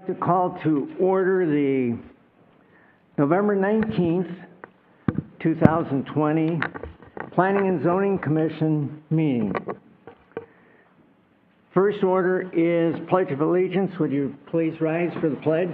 To call to order the November 19th, 2020 Planning and Zoning Commission meeting. First order is Pledge of Allegiance. Would you please rise for the pledge?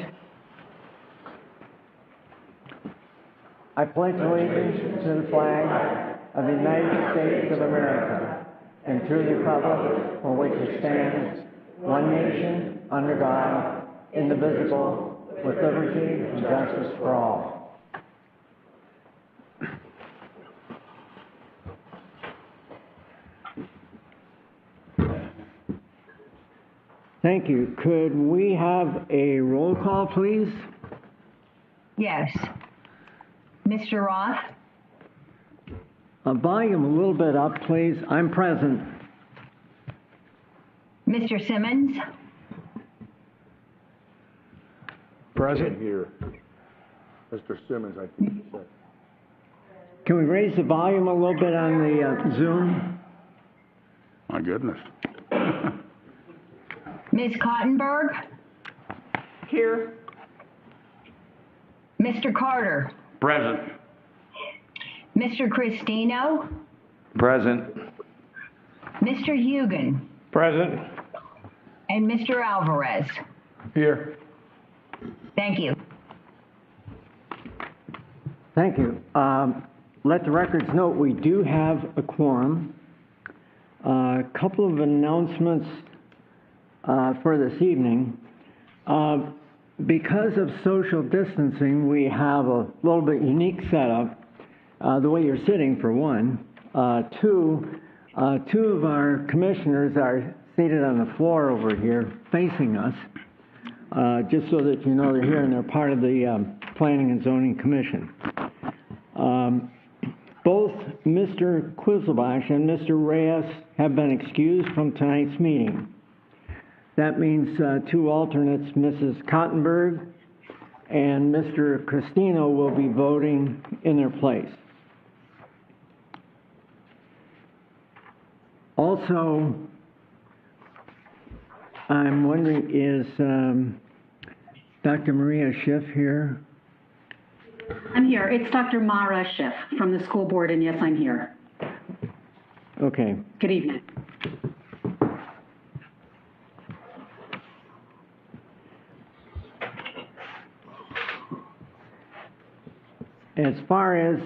I pledge allegiance to the flag of the United States of America and to the republic for which it stands, one nation, under God, indivisible, with liberty and justice for all. Thank you. Could we have a roll call, please? Yes. Mr. Roth? Volume a little bit up, please. I'm present. Mr. Simmons? Present here. Mr. Simmons, I think you said. Can we raise the volume a little bit on the Zoom? My goodness. Ms. Cottenberg? Here. Mr. Carter? Present. Mr. Cristino? Present. Mr. Hugan? Present. And Mr. Alvarez? Here. Thank you. Thank you. Let the records note we do have a quorum. A couple of announcements for this evening. Because of social distancing, we have a little bit unique setup. The way you're sitting, for one. Two of our commissioners are seated on the floor over here facing us, just so that you know they're here and they're part of the Planning and Zoning Commission. Both Mr. Quiselbash and Mr. Reyes have been excused from tonight's meeting. That means two alternates, Mrs. Cottenberg and Mr. Cristino, will be voting in their place. Also, I'm wondering, is Dr. Maria Schiff here? I'm here. It's Dr. Mara Schiff from the school board, and yes, I'm here. Okay. Good evening. As far as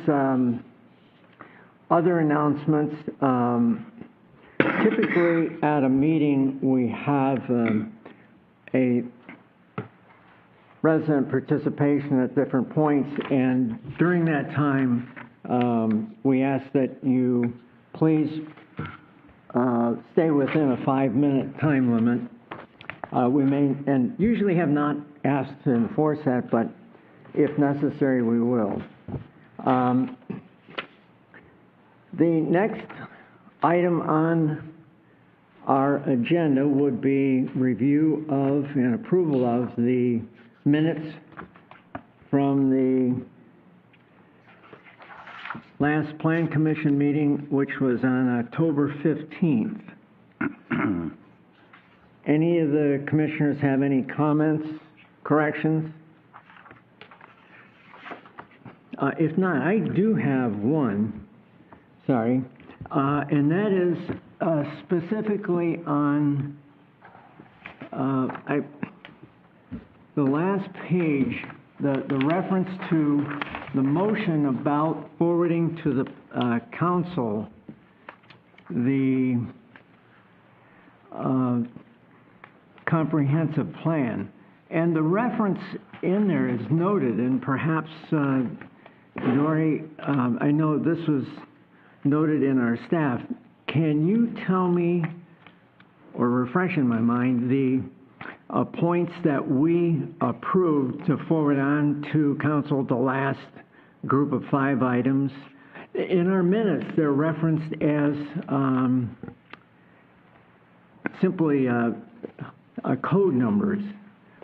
other announcements, typically at a meeting we have a resident participation at different points, and during that time we ask that you please stay within a 5-minute time limit. We may, and usually have not asked to enforce that, but if necessary we will. The next item on our agenda would be review of and approval of the minutes from the last Plan Commission meeting, which was on October 15th. Any of the commissioners have any comments, corrections? If not, I do have one, sorry, and that is specifically on the last page, the reference to the motion about forwarding to the council the comprehensive plan. And the reference in there is noted, and perhaps Dory, I know this was noted in our staff. Can you tell me, or refresh in my mind, the points that we approved to forward on to council, the last group of 5 items? In our minutes, they're referenced as simply code numbers,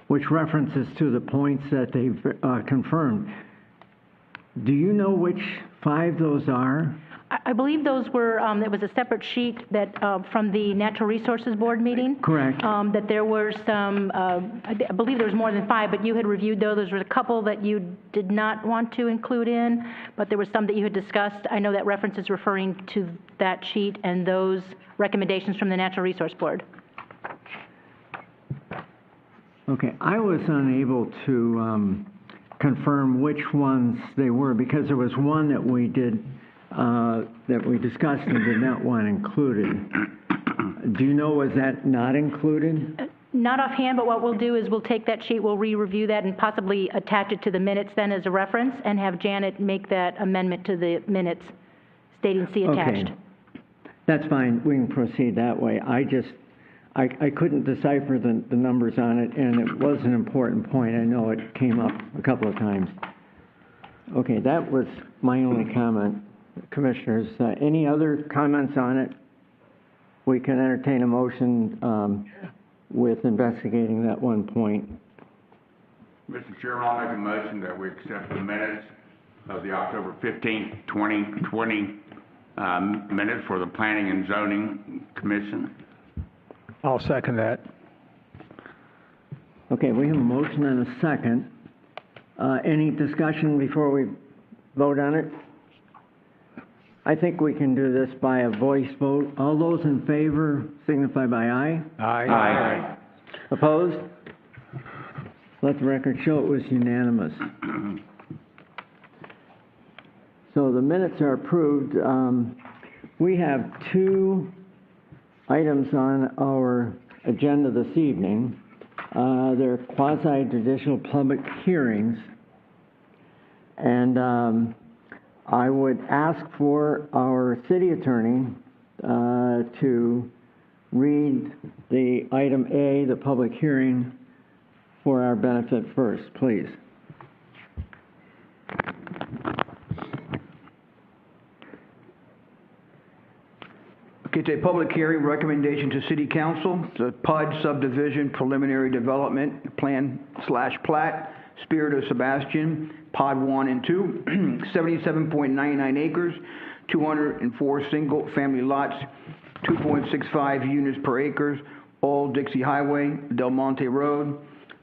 which references to the points that they've confirmed. Do you know which 5 those are? I believe those were, there was a separate sheet that, from the Natural Resources Board meeting. Correct. That there were some, I believe there was more than 5, but you had reviewed those. There was a couple that you did not want to include in, but there was some that you had discussed. I know that reference is referring to that sheet and those recommendations from the Natural Resource Board. Okay, I was unable to confirm which ones they were because there was one that we did, that we discussed and did not want included. Do you know, was that not included? Not offhand, but what we'll do is we'll take that sheet, we'll re-review that and possibly attach it to the minutes then as a reference and have Janet make that amendment to the minutes stating see attached. Okay. That's fine, we can proceed that way. I couldn't decipher the numbers on it, and it was an important point. I know it came up a couple of times. Okay, that was my only comment. Commissioners, any other comments on it? We can entertain a motion with investigating that one point. Mr. Chairman, I'll make a motion that we accept the minutes of the October 15th, 2020 minutes for the Planning and Zoning Commission. I'll second that. Okay, we have a motion and a second. Any discussion before we vote on it? I think we can do this by a voice vote. All those in favor signify by aye. Aye. Aye. Opposed? Let the record show it was unanimous. So the minutes are approved. We have 2 items on our agenda this evening. They're quasi-judicial public hearings. And I would ask for our city attorney to read the item A, the public hearing, for our benefit first, please. Okay, it's a public hearing recommendation to City Council, the PUD subdivision preliminary development plan / plat, Spirit of Sebastian, POD 1 and 2, 77.99 acres, 204 single-family lots, 2.65 units per acre, Old Dixie Highway, Del Monte Road,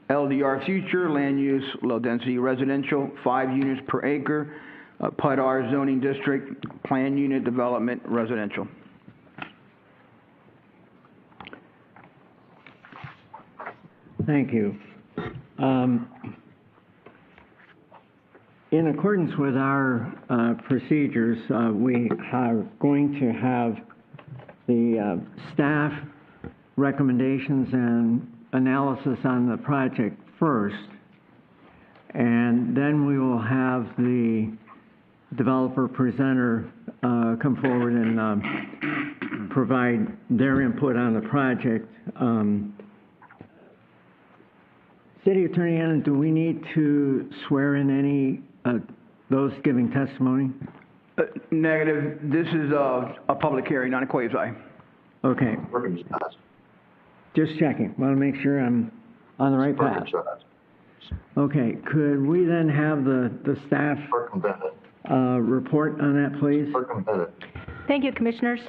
LDR future, land use, low-density residential, 5 units per acre, PUD R zoning district, plan unit development, residential. Thank you. In accordance with our procedures, we are going to have the staff recommendations and analysis on the project first, and then we will have the developer presenter come forward and provide their input on the project. City Attorney Annan, do we need to swear in any those giving testimony? Negative. This is a public hearing, not a quasi. Okay. Just checking. Want to make sure I'm on the right path. Okay. Could we then have the staff report on that, please? Thank you, Commissioners.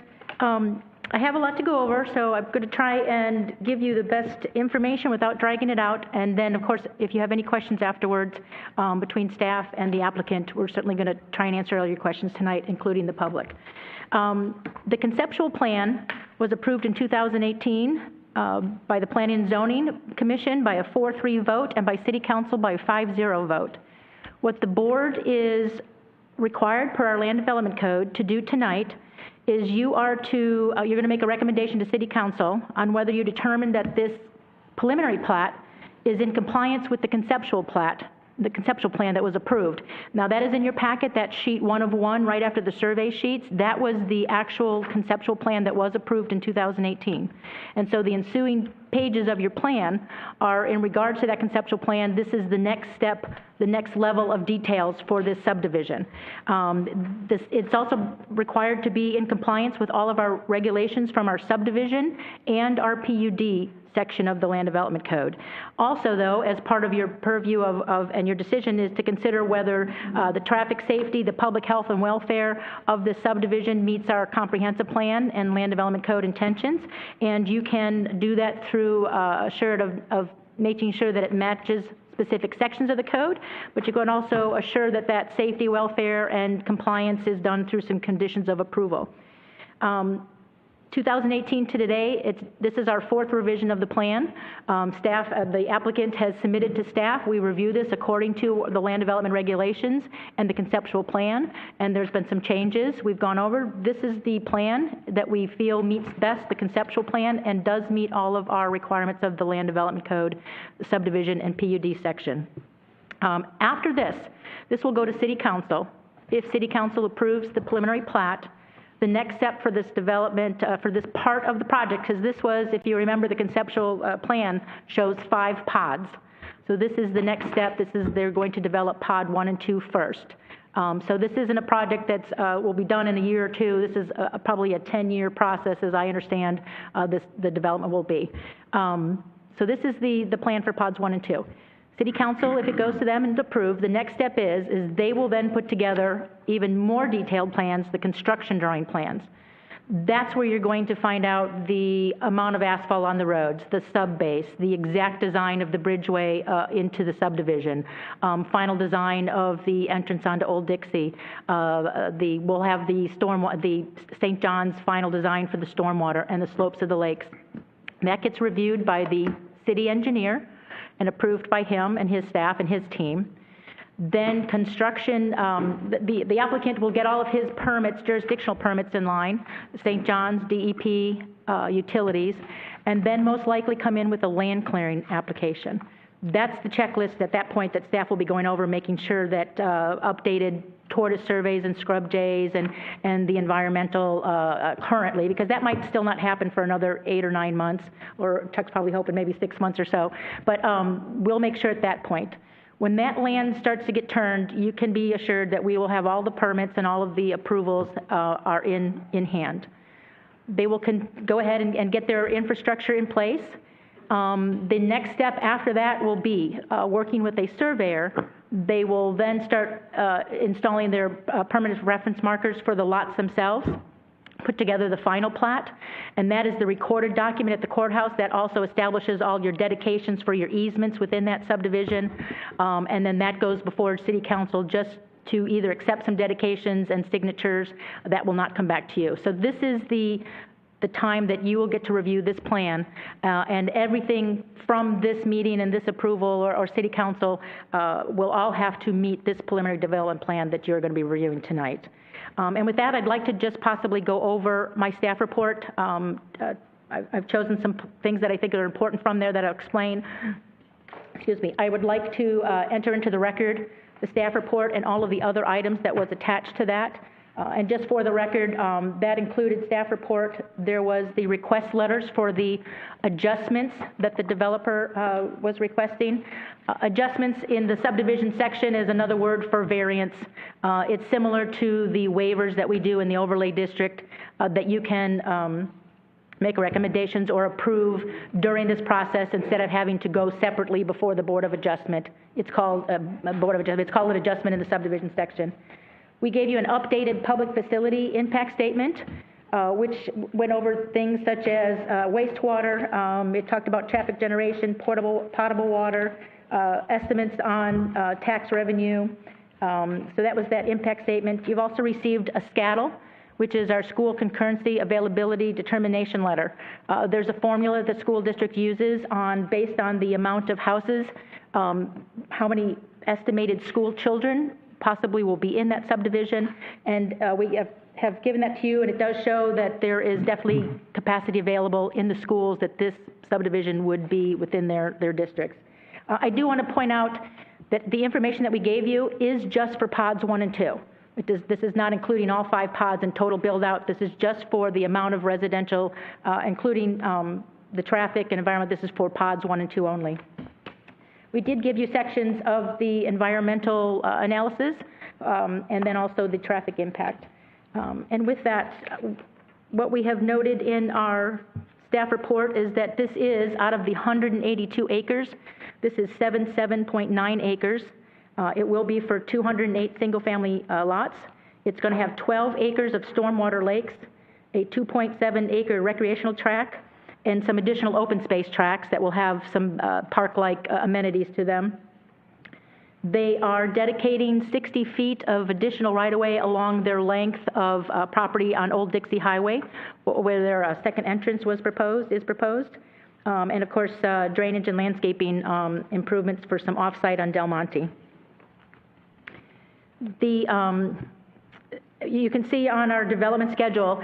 I have a lot to go over, so I'm going to try and give you the best information without dragging it out. And then, of course, if you have any questions afterwards between staff and the applicant, we're certainly going to try and answer all your questions tonight, including the public. The conceptual plan was approved in 2018 by the Planning and Zoning Commission by a 4-3 vote and by City Council by a 5-0 vote. What the board is required per our Land Development Code to do tonight is you are to, you're going to make a recommendation to City Council on whether you determine that this preliminary plat is in compliance with the conceptual plat, the conceptual plan that was approved. Now that is in your packet, that sheet 1 of 1 right after the survey sheets. That was the actual conceptual plan that was approved in 2018. And so the ensuing pages of your plan are in regards to that conceptual plan. This is the next step, the next level of details for this subdivision. It's also required to be in compliance with all of our regulations from our subdivision and our PUD section of the Land Development Code. Also, though, as part of your purview and your decision is to consider whether the traffic safety, the public health and welfare of this subdivision meets our comprehensive plan and Land Development Code intentions, and you can do that through assured of making sure that it matches specific sections of the code, but you can also assure that that safety, welfare, and compliance is done through some conditions of approval. 2018 to today, this is our 4th revision of the plan. The applicant has submitted to staff. We review this according to the land development regulations and the conceptual plan, and there's been some changes we've gone over. This is the plan that we feel meets best the conceptual plan and does meet all of our requirements of the Land Development Code, subdivision, and PUD section. After this will go to City Council. If City Council approves the preliminary plat, the next step for this development, for this part of the project, because this was, if you remember, the conceptual plan shows 5 pods. So this is the next step. They're going to develop pod 1 and 2 first. So this isn't a project that will be done in a year or two. This is probably a 10-year process, as I understand the development will be. So this is the plan for pods 1 and 2. City Council, if it goes to them and approved, the next step is they will then put together even more detailed plans, the construction drawing plans. That's where you're going to find out the amount of asphalt on the roads, the sub-base, the exact design of the bridgeway into the subdivision, final design of the entrance onto Old Dixie. We'll have the St. John's final design for the stormwater and the slopes of the lakes. That gets reviewed by the city engineer and approved by him and his staff and his team. Then construction, the applicant will get all of his permits, jurisdictional permits in line, St. John's, DEP, utilities, and then most likely come in with a land clearing application. That's the checklist at that point that staff will be going over, making sure that updated tortoise surveys and scrub jays and the environmental currently, because that might still not happen for another 8 or 9 months, or Chuck's probably hoping maybe 6 months or so. But we'll make sure at that point. When that land starts to get turned, you can be assured that we will have all the permits and all of the approvals are in hand. They will go ahead and get their infrastructure in place. The next step after that will be working with a surveyor. They will then start installing their permanent reference markers for the lots themselves, put together the final plat, and that is the recorded document at the courthouse that also establishes all your dedications for your easements within that subdivision, and then that goes before City Council just to either accept some dedications and signatures that will not come back to you. So this is the time that you will get to review this plan, and everything from this meeting and this approval or City Council will all have to meet this preliminary development plan that you're going to be reviewing tonight. And with that, I'd like to just possibly go over my staff report. I've chosen some things that I think are important from there that I'll explain. Excuse me. I would like to enter into the record the staff report and all of the other items that was attached to that. And just for the record, that included staff report. There was the request letters for the adjustments that the developer was requesting. Adjustments in the subdivision section is another word for variance. It's similar to the waivers that we do in the overlay district that you can make recommendations or approve during this process instead of having to go separately before the Board of Adjustment. It's called Board of Adjustment. It's called an adjustment in the subdivision section. We gave you an updated public facility impact statement, which went over things such as wastewater. It talked about traffic generation, potable water, estimates on tax revenue. So that was that impact statement. You've also received a SCADL, which is our school concurrency availability determination letter. There's a formula that school district uses based on the amount of houses, how many estimated school children possibly will be in that subdivision, and we have given that to you, and it does show that there is definitely capacity available in the schools that this subdivision would be within their districts. I do want to point out that the information that we gave you is just for pods 1 and 2. This is not including all 5 pods in total build out. This is just for the amount of residential, including the traffic and environment. This is for pods 1 and 2 only. We did give you sections of the environmental analysis and then also the traffic impact. And with that, what we have noted in our staff report is that this is, out of the 182 acres, this is 77.9 acres. It will be for 208 single-family lots. It's going to have 12 acres of stormwater lakes, a 2.7-acre recreational track, and some additional open space tracks that will have some park-like amenities to them. They are dedicating 60 feet of additional right-of-way along their length of property on Old Dixie Highway, where their second entrance is proposed. And of course, drainage and landscaping improvements for some off-site on Del Monte. You can see on our development schedule,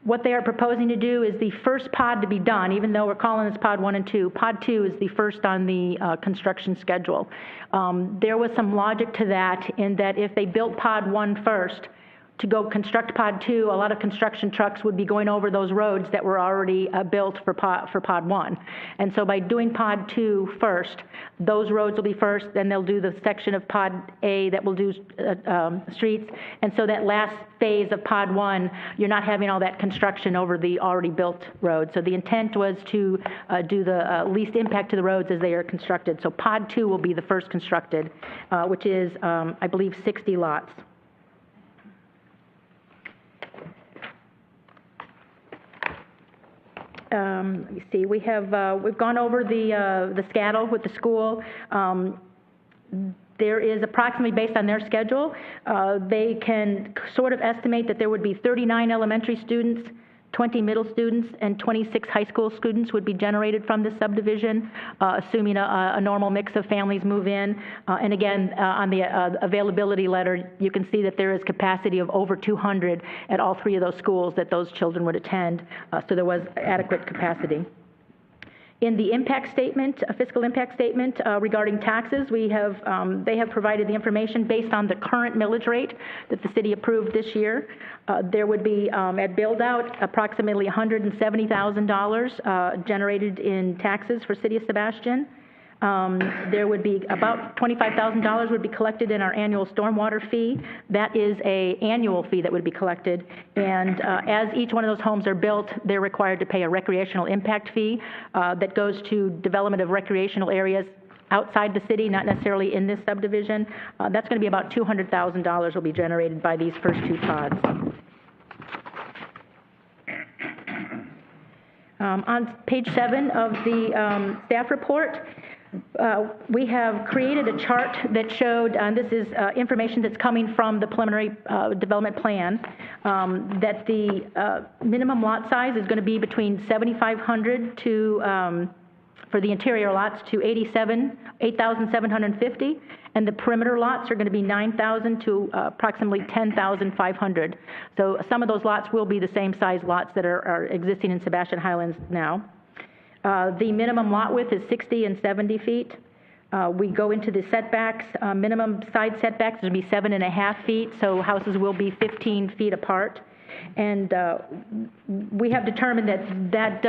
what they are proposing to do is the first pod to be done, even though we're calling this pod 1 and 2. Pod 2 is the first on the construction schedule. There was some logic to that in that if they built pod 1 first, to go construct pod 2, a lot of construction trucks would be going over those roads that were already built for pod 1. And so by doing pod 2 first, those roads will be first, then they'll do the section of pod A that will do streets. And so that last phase of pod 1, you're not having all that construction over the already built road. So the intent was to do the least impact to the roads as they are constructed. So pod 2 will be the first constructed, which is, I believe, 60 lots. Let me see. We've gone over the SCADL with the school. There is approximately, based on their schedule, they can sort of estimate that there would be 39 elementary students, 20 middle students, and 26 high school students would be generated from this subdivision, assuming a normal mix of families move in. And again, on the availability letter, you can see that there is capacity of over 200 at all 3 of those schools that those children would attend, so there was adequate capacity. In the impact statement, a fiscal impact statement regarding taxes, they have provided the information based on the current millage rate that the city approved this year. There would be, at build-out, approximately $170,000 generated in taxes for City of Sebastian. There would be about $25,000 would be collected in our annual stormwater fee. That is an annual fee that would be collected. And as each one of those homes are built, they're required to pay a recreational impact fee that goes to development of recreational areas outside the city, not necessarily in this subdivision. That's going to be about $200,000 will be generated by these first 2 pods. On page 7 of the staff report, we have created a chart that showed, this is information that's coming from the preliminary development plan, that the minimum lot size is going to be between 7,500 to, for the interior lots, to 8,750, and the perimeter lots are going to be 9,000 to approximately 10,500. So some of those lots will be the same size lots that are existing in Sebastian Highlands now. The minimum lot width is 60 and 70 feet. We go into the setbacks. Minimum side setbacks will be 7.5 feet, so houses will be 15 feet apart. And we have determined that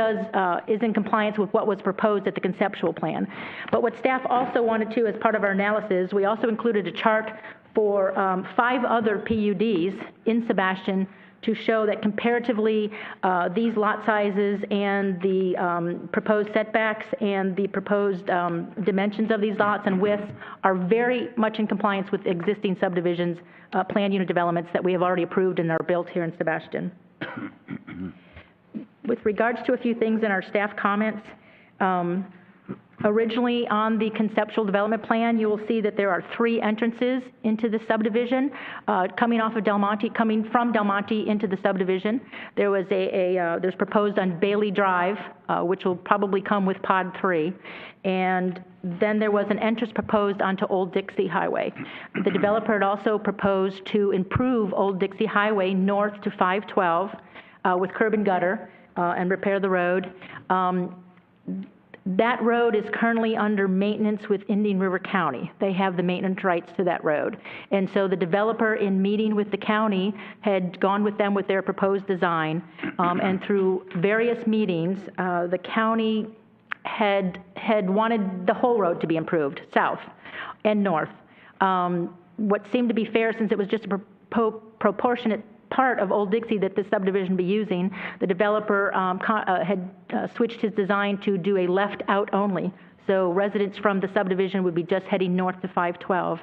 is in compliance with what was proposed at the conceptual plan. But what staff also wanted to, as part of our analysis, we also included a chart for 5 other PUDs in Sebastian to show that comparatively these lot sizes and the proposed setbacks and the proposed dimensions of these lots and widths are very much in compliance with existing subdivisions, planned unit developments that we have already approved and are built here in Sebastian. With regards to a few things in our staff comments, originally on the conceptual development plan, you will see that there are 3 entrances into the subdivision, coming from Del Monte into the subdivision. There was there's proposed on Bailey Drive, which will probably come with pod 3. And then there was an entrance proposed onto Old Dixie Highway. The developer had also proposed to improve Old Dixie Highway north to 512 with curb and gutter and repair the road. That road is currently under maintenance with Indian River County. They have the maintenance rights to that road. And so the developer, in meeting with the county, had gone with them with their proposed design. And through various meetings, the county had wanted the whole road to be improved, south and north. What seemed to be fair, since it was just a proportionate part of Old Dixie that this subdivision be using, the developer had switched his design to do a left out only. So residents from the subdivision would be just heading north to 512.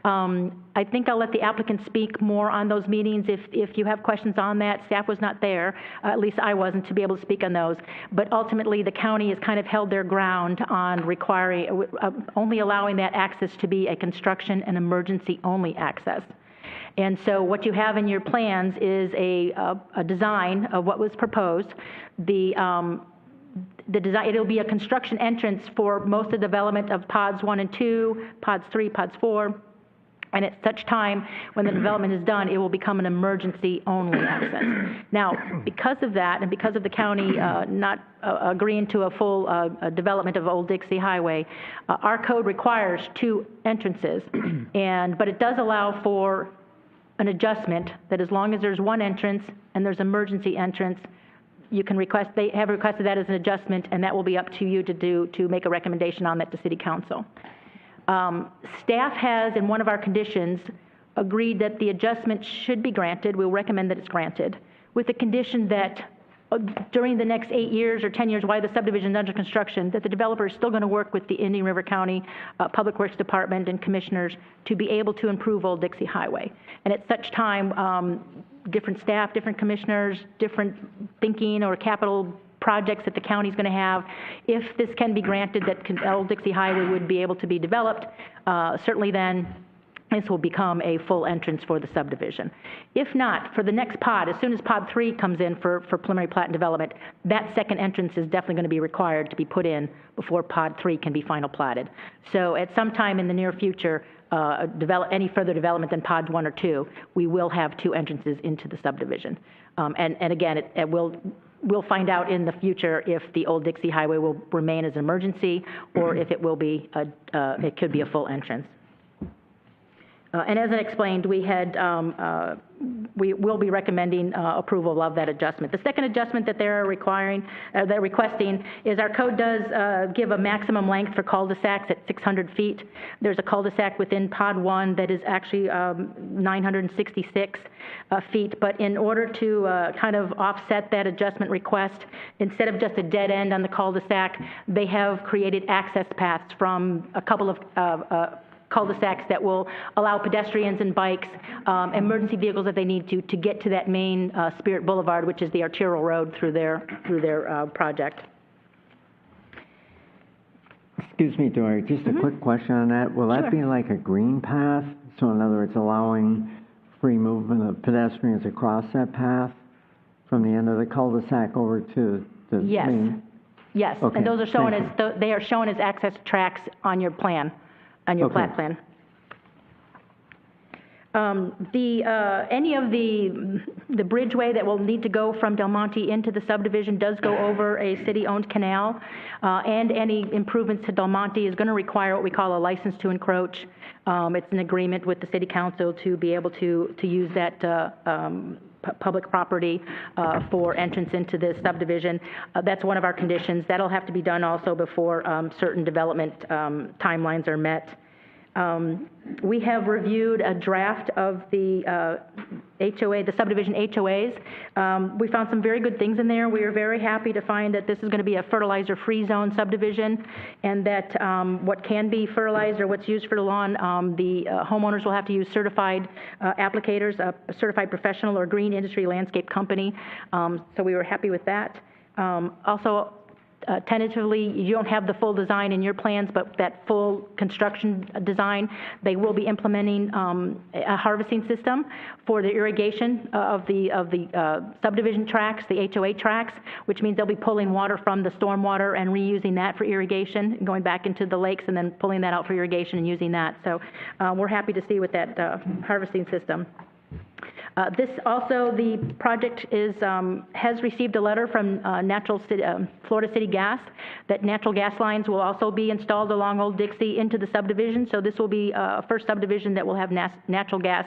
I think I'll let the applicant speak more on those meetings. If you have questions on that, staff was not there, at least I wasn't, to be able to speak on those. But ultimately, the county has kind of held their ground on requiring, only allowing that access to be a construction and emergency only access. And so what you have in your plans is a design of what was proposed. The design, it'll be a construction entrance for most of the development of pods 1 and 2, pods 3, pods 4. And at such time, when the development is done, it will become an emergency only access. Now, because of that, and because of the county not agreeing to a full development of Old Dixie Highway, our code requires 2 entrances. But it does allow for an adjustment that as long as there's 1 entrance and there's emergency entrance, you can request, they have requested that as an adjustment, and that will be up to you to make a recommendation on that to City Council. Staff has, in one of our conditions, agreed that the adjustment should be granted. We'll recommend that it's granted, with the condition that during the next 8 years or 10 years while the subdivision is under construction, that the developer is still going to work with the Indian River County Public Works Department and commissioners to be able to improve Old Dixie Highway. And at such time, different staff, different commissioners, different thinking or capital projects that the county is going to have, if this can be granted that Old Dixie Highway would be able to be developed, certainly then this will become a full entrance for the subdivision. If not, for the next pod, as soon as pod 3 comes in for preliminary plat and development, that second entrance is definitely going to be required to be put in before pod 3 can be final platted. So at some time in the near future, any further development than pods 1 or 2, we will have 2 entrances into the subdivision. And again, we'll find out in the future if the Old Dixie Highway will remain as an emergency or if it will be it could be a full entrance. And as I explained, we will be recommending approval of that adjustment. The second adjustment that they're requesting is our code does give a maximum length for cul-de-sacs at 600 feet. There's a cul-de-sac within pod 1 that is actually 966 feet, but in order to kind of offset that adjustment request, instead of just a dead end on the cul-de-sac, they have created access paths from a couple of cul-de-sacs that will allow pedestrians and bikes, emergency vehicles that they need to get to that main Spirit Boulevard, which is the arterial road through their project. Excuse me, Dory, just a quick question on that. Will that be like a green path? So in other words, allowing free movement of pedestrians across that path from the end of the cul-de-sac over to the main? Yes, Okay, and those are shown they are shown as access tracks on your plan. On your plat plan. Any of the bridgeway that will need to go from Del Monte into the subdivision does go over a city-owned canal, and any improvements to Del Monte is going to require what we call a license to encroach. It's an agreement with the city council to be able to use that public property for entrance into the subdivision. That's one of our conditions. That'll have to be done also before certain development timelines are met. We have reviewed a draft of the HOA, the subdivision HOAs. We found some very good things in there. We are very happy to find that this is going to be a fertilizer-free zone subdivision, and that what can be fertilized or what's used for the lawn, the homeowners will have to use certified applicators, a certified professional or green industry landscape company. So we were happy with that. Also, tentatively, you don't have the full design in your plans, but that full construction design, they will be implementing a harvesting system for the irrigation of the subdivision tracts, the HOA tracts, which means they'll be pulling water from the stormwater and reusing that for irrigation, going back into the lakes and then pulling that out for irrigation and using that. So we're happy to see with that harvesting system. This also, the project is, has received a letter from Florida City Gas that natural gas lines will also be installed along Old Dixie into the subdivision. So this will be a first subdivision that will have natural gas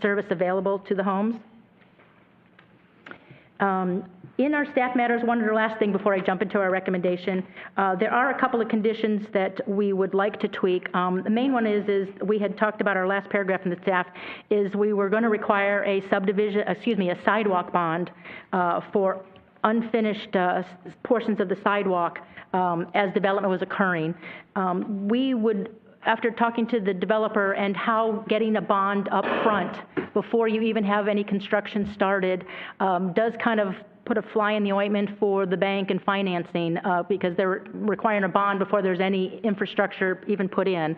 service available to the homes. In our staff matters, one other last thing before I jump into our recommendation, there are a couple of conditions that we would like to tweak. The main one is we had talked about our last paragraph in the staff, is we were going to require a sidewalk bond for unfinished portions of the sidewalk as development was occurring. We would, after talking to the developer and how getting a bond up front before you even have any construction started does kind of put a fly in the ointment for the bank and financing because they're requiring a bond before there's any infrastructure even put in.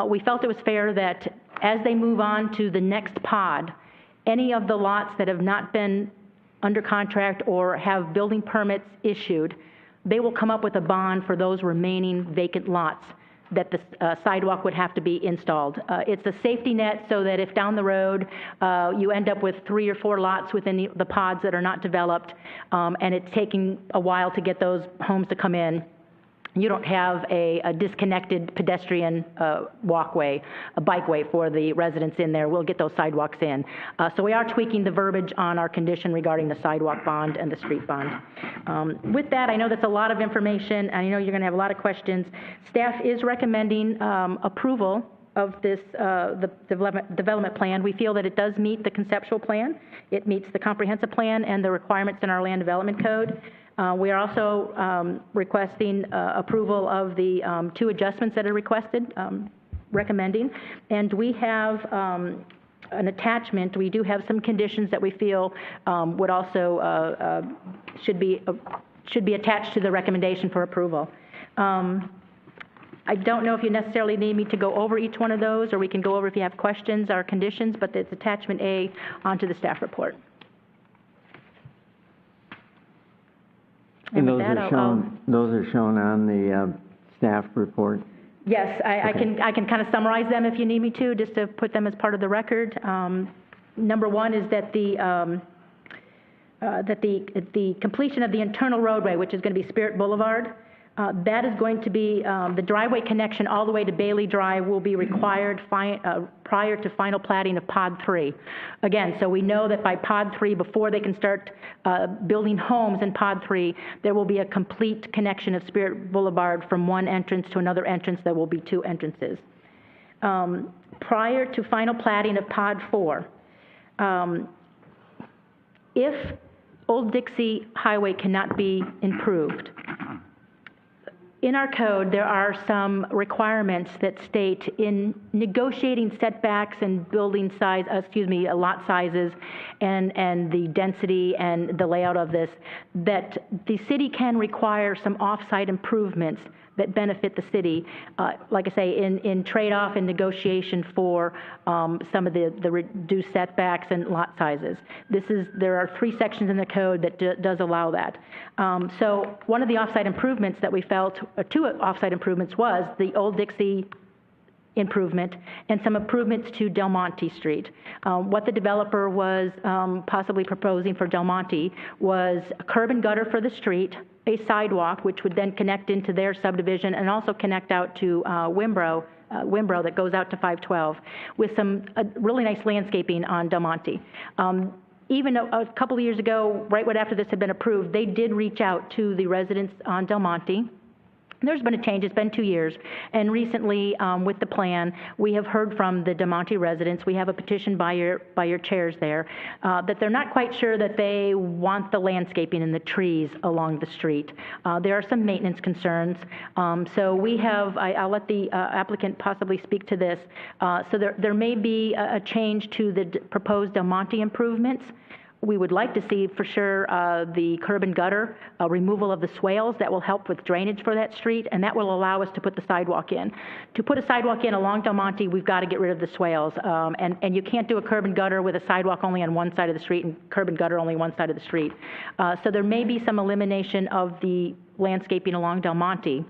We felt it was fair that as they move on to the next pod, any of the lots that have not been under contract or have building permits issued, they will come up with a bond for those remaining vacant lots that the sidewalk would have to be installed. It's a safety net so that if down the road you end up with 3 or 4 lots within the pods that are not developed and it's taking a while to get those homes to come in, you don't have a disconnected pedestrian walkway, a bikeway for the residents in there. We'll get those sidewalks in. So we are tweaking the verbiage on our condition regarding the sidewalk bond and the street bond. With that, I know that's a lot of information, and I know you're going to have a lot of questions. Staff is recommending approval of this the development plan. We feel that it does meet the conceptual plan. It meets the comprehensive plan and the requirements in our land development code. We are also requesting approval of the 2 adjustments that are requested, recommending. And we have an attachment. We do have some conditions that we feel would also should be attached to the recommendation for approval. I don't know if you necessarily need me to go over each one of those, or we can go over if you have questions or conditions, but it's attachment A onto the staff report. And those are shown on the staff report? Yes, I can kind of summarize them if you need me to, just to put them as part of the record. Number 1 is that the completion of the internal roadway, which is going to be Spirit Boulevard, that is going to be, the driveway connection all the way to Bailey Drive will be required prior to final platting of Pod 3. Again, so we know that by Pod 3, before they can start building homes in Pod 3, there will be a complete connection of Spirit Boulevard from one entrance to another entrance. There will be 2 entrances. Prior to final platting of Pod 4, if Old Dixie Highway cannot be improved, in our code, there are some requirements that state in negotiating setbacks and building size, lot sizes and the density and the layout of this, that the city can require some off-site improvements that benefit the city, like I say, in trade-off and negotiation for some of the reduced setbacks and lot sizes. There are 3 sections in the code that does allow that. So one of the off-site improvements that we felt, 2 off-site improvements, was the Old Dixie improvement and some improvements to Del Monte Street. What the developer was possibly proposing for Del Monte was a curb and gutter for the street, a sidewalk, which would then connect into their subdivision and also connect out to Wimbro that goes out to 512, with some really nice landscaping on Del Monte. Even a couple of years ago, right after this had been approved, they did reach out to the residents on Del Monte. There's been a change. It's been 2 years. And recently, with the plan, we have heard from the Del Monte residents. We have a petition by your chairs there that they're not quite sure that they want the landscaping and the trees along the street. There are some maintenance concerns. So we have, I'll let the applicant possibly speak to this. So there may be a change to the proposed Del Monte improvements. We would like to see, for sure, the curb and gutter, removal of the swales. That will help with drainage for that street, and that will allow us to put the sidewalk in. To put a sidewalk in along Del Monte, we've got to get rid of the swales, and you can't do a curb and gutter with a sidewalk only on one side of the street and curb and gutter only one side of the street. So there may be some elimination of the landscaping along Del Monte.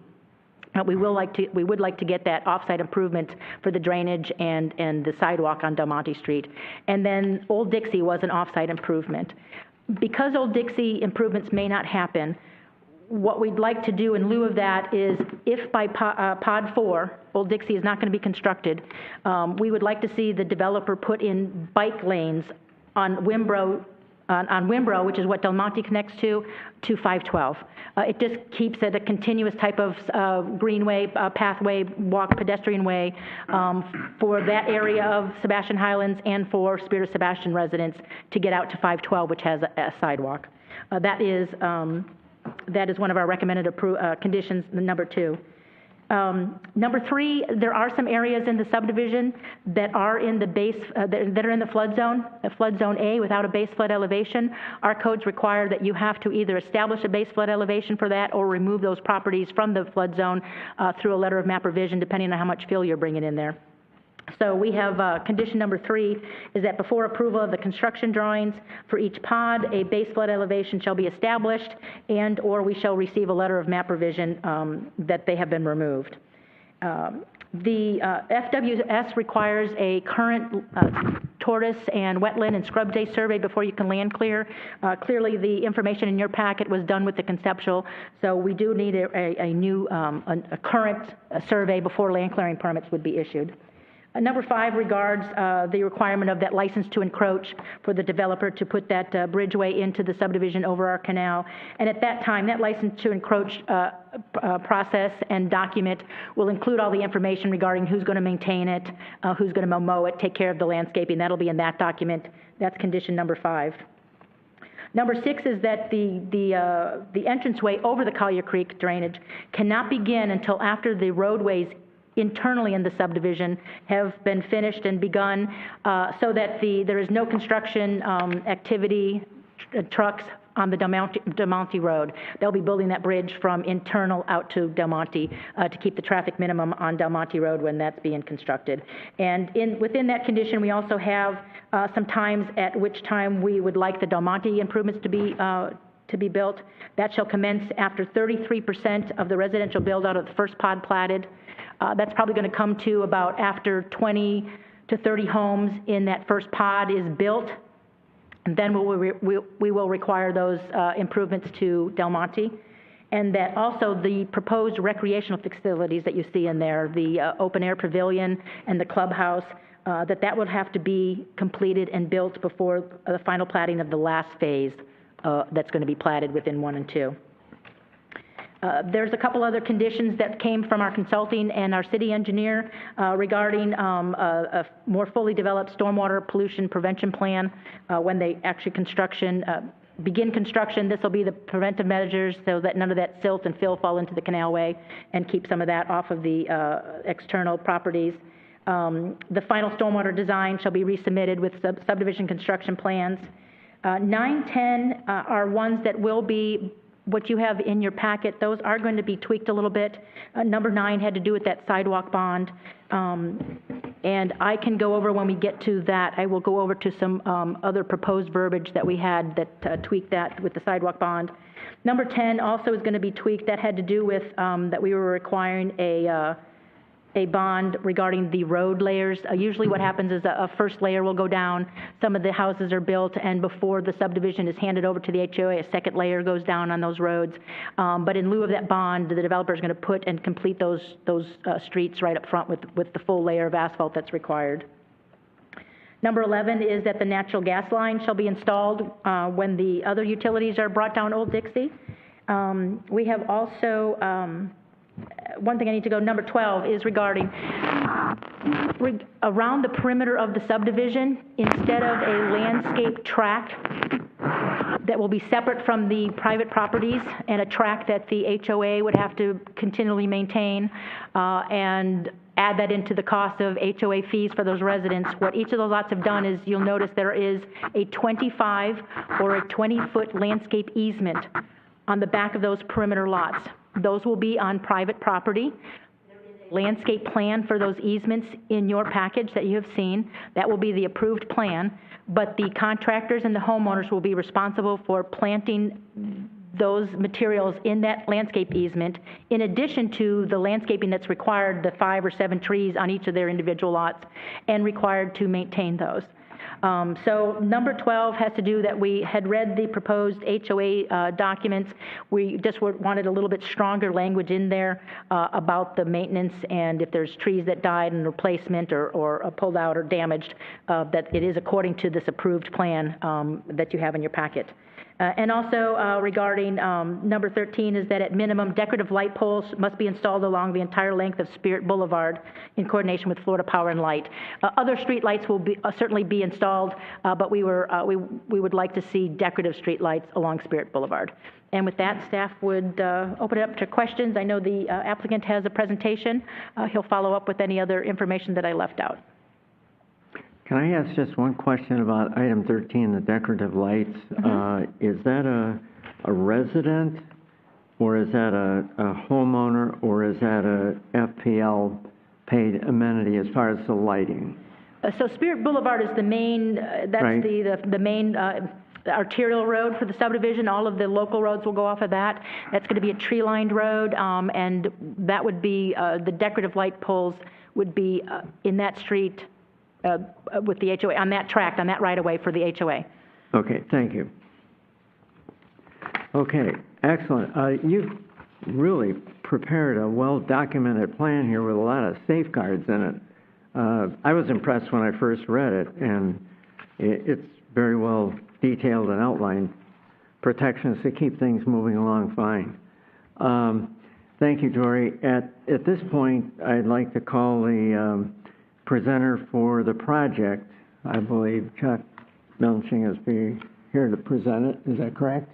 We would like to get that off-site improvement for the drainage and the sidewalk on Del Monte Street. And then Old Dixie was an off-site improvement. Because Old Dixie improvements may not happen, what we'd like to do in lieu of that is, if by Pod 4, Old Dixie is not going to be constructed, we would like to see the developer put in bike lanes on Wimbrow, which is what Del Monte connects to 512. It just keeps it a continuous type of greenway, pathway, walk, pedestrian way for that area of Sebastian Highlands and for Spirit of Sebastian residents to get out to 512, which has a sidewalk. That is one of our recommended conditions, number 2. Number 3, there are some areas in the subdivision that are in the that are in the flood zone A, without a base flood elevation. Our codes require that you have to either establish a base flood elevation for that or remove those properties from the flood zone through a letter of map revision, depending on how much fill you're bringing in there. So we have condition number 3 is that before approval of the construction drawings for each pod, a base flood elevation shall be established and or we shall receive a letter of map revision that they have been removed. The FWS requires a current tortoise and wetland and scrub day survey before you can land clear. Clearly, the information in your packet was done with the conceptual, so we do need a new, a current survey before land clearing permits would be issued. Number 5 regards the requirement of that license to encroach for the developer to put that bridgeway into the subdivision over our canal. And at that time, that license to encroach process and document will include all the information regarding who's going to maintain it, who's going to mow it, take care of the landscaping. That'll be in that document. That's condition number 5. Number 6 is that the entranceway over the Collier Creek drainage cannot begin until after the roadways internally in the subdivision have been finished and begun, so that there is no construction activity, trucks on the Del Monte Road. They'll be building that bridge from internal out to Del Monte to keep the traffic minimum on Del Monte Road when that's being constructed. And within that condition, we also have some times at which time we would like the Del Monte improvements to be built. That shall commence after 33% of the residential build out of the first pod platted. That's probably going to come to about after 20 to 30 homes in that first pod is built. And then we will require those improvements to Del Monte. And that also the proposed recreational facilities that you see in there, the open air pavilion and the clubhouse, that would have to be completed and built before the final platting of the last phase that's going to be platted within 1 and 2. There's a couple other conditions that came from our consulting and our city engineer regarding a more fully developed stormwater pollution prevention plan when they actually begin construction. This will be the preventive measures so that none of that silt and fill fall into the canalway and keep some of that off of the external properties. The final stormwater design shall be resubmitted with subdivision construction plans. 9, 10 are ones that will be what you have in your packet. Those are going to be tweaked a little bit. Number 9 had to do with that sidewalk bond. And I can go over when we get to that. I will go over to some other proposed verbiage that we had that tweaked that with the sidewalk bond. Number 10 also is going to be tweaked. That had to do with that we were requiring a bond regarding the road layers. Usually what happens is a first layer will go down. Some of the houses are built, and before the subdivision is handed over to the HOA, a second layer goes down on those roads. But in lieu of that bond, the developer is going to put and complete those streets right up front with the full layer of asphalt that's required. Number 11 is that the natural gas line shall be installed when the other utilities are brought down Old Dixie. We have also one thing I need to go, number 12 is regarding around the perimeter of the subdivision, instead of a landscape tract that will be separate from the private properties and a tract that the HOA would have to continually maintain and add that into the cost of HOA fees for those residents. What each of those lots have done is, you'll notice there is a 25 or a 20-foot landscape easement on the back of those perimeter lots. Those will be on private property. There is a landscape plan for those easements in your package that you have seen. That will be the approved plan, but the contractors and the homeowners will be responsible for planting those materials in that landscape easement, in addition to the landscaping that's required, the 5 or 7 trees on each of their individual lots, and required to maintain those. So number 12 has to do that we had read the proposed HOA documents. We just wanted a little bit stronger language in there about the maintenance, and if there's trees that died and replacement or pulled out or damaged, that it is according to this approved plan that you have in your packet. And also regarding number 13 is that at minimum, decorative light poles must be installed along the entire length of Spirit Boulevard in coordination with Florida Power and Light. Other street lights will be, certainly be installed, but we would like to see decorative street lights along Spirit Boulevard. And with that, staff would open it up to questions. I know the applicant has a presentation. He'll follow up with any other information that I left out. Can I ask just one question about item 13, the decorative lights? Is that a resident, or is that a homeowner, or is that a FPL paid amenity as far as the lighting? So Spirit Boulevard is the main, that's Right. the main arterial road for the subdivision. All of the local roads will go off of that. That's going to be a tree-lined road, and that would be, the decorative light poles would be in that street with the HOA, on that tract, on that right-of-way for the HOA. Okay, thank you. Okay, excellent. You've really prepared a well-documented plan here with a lot of safeguards in it. I was impressed when I first read it, and it's very well detailed and outlined protections to keep things moving along fine. Thank you, Dory. At this point, I'd like to call the presenter for the project. I believe Chuck Melching is here to present it. Is that correct?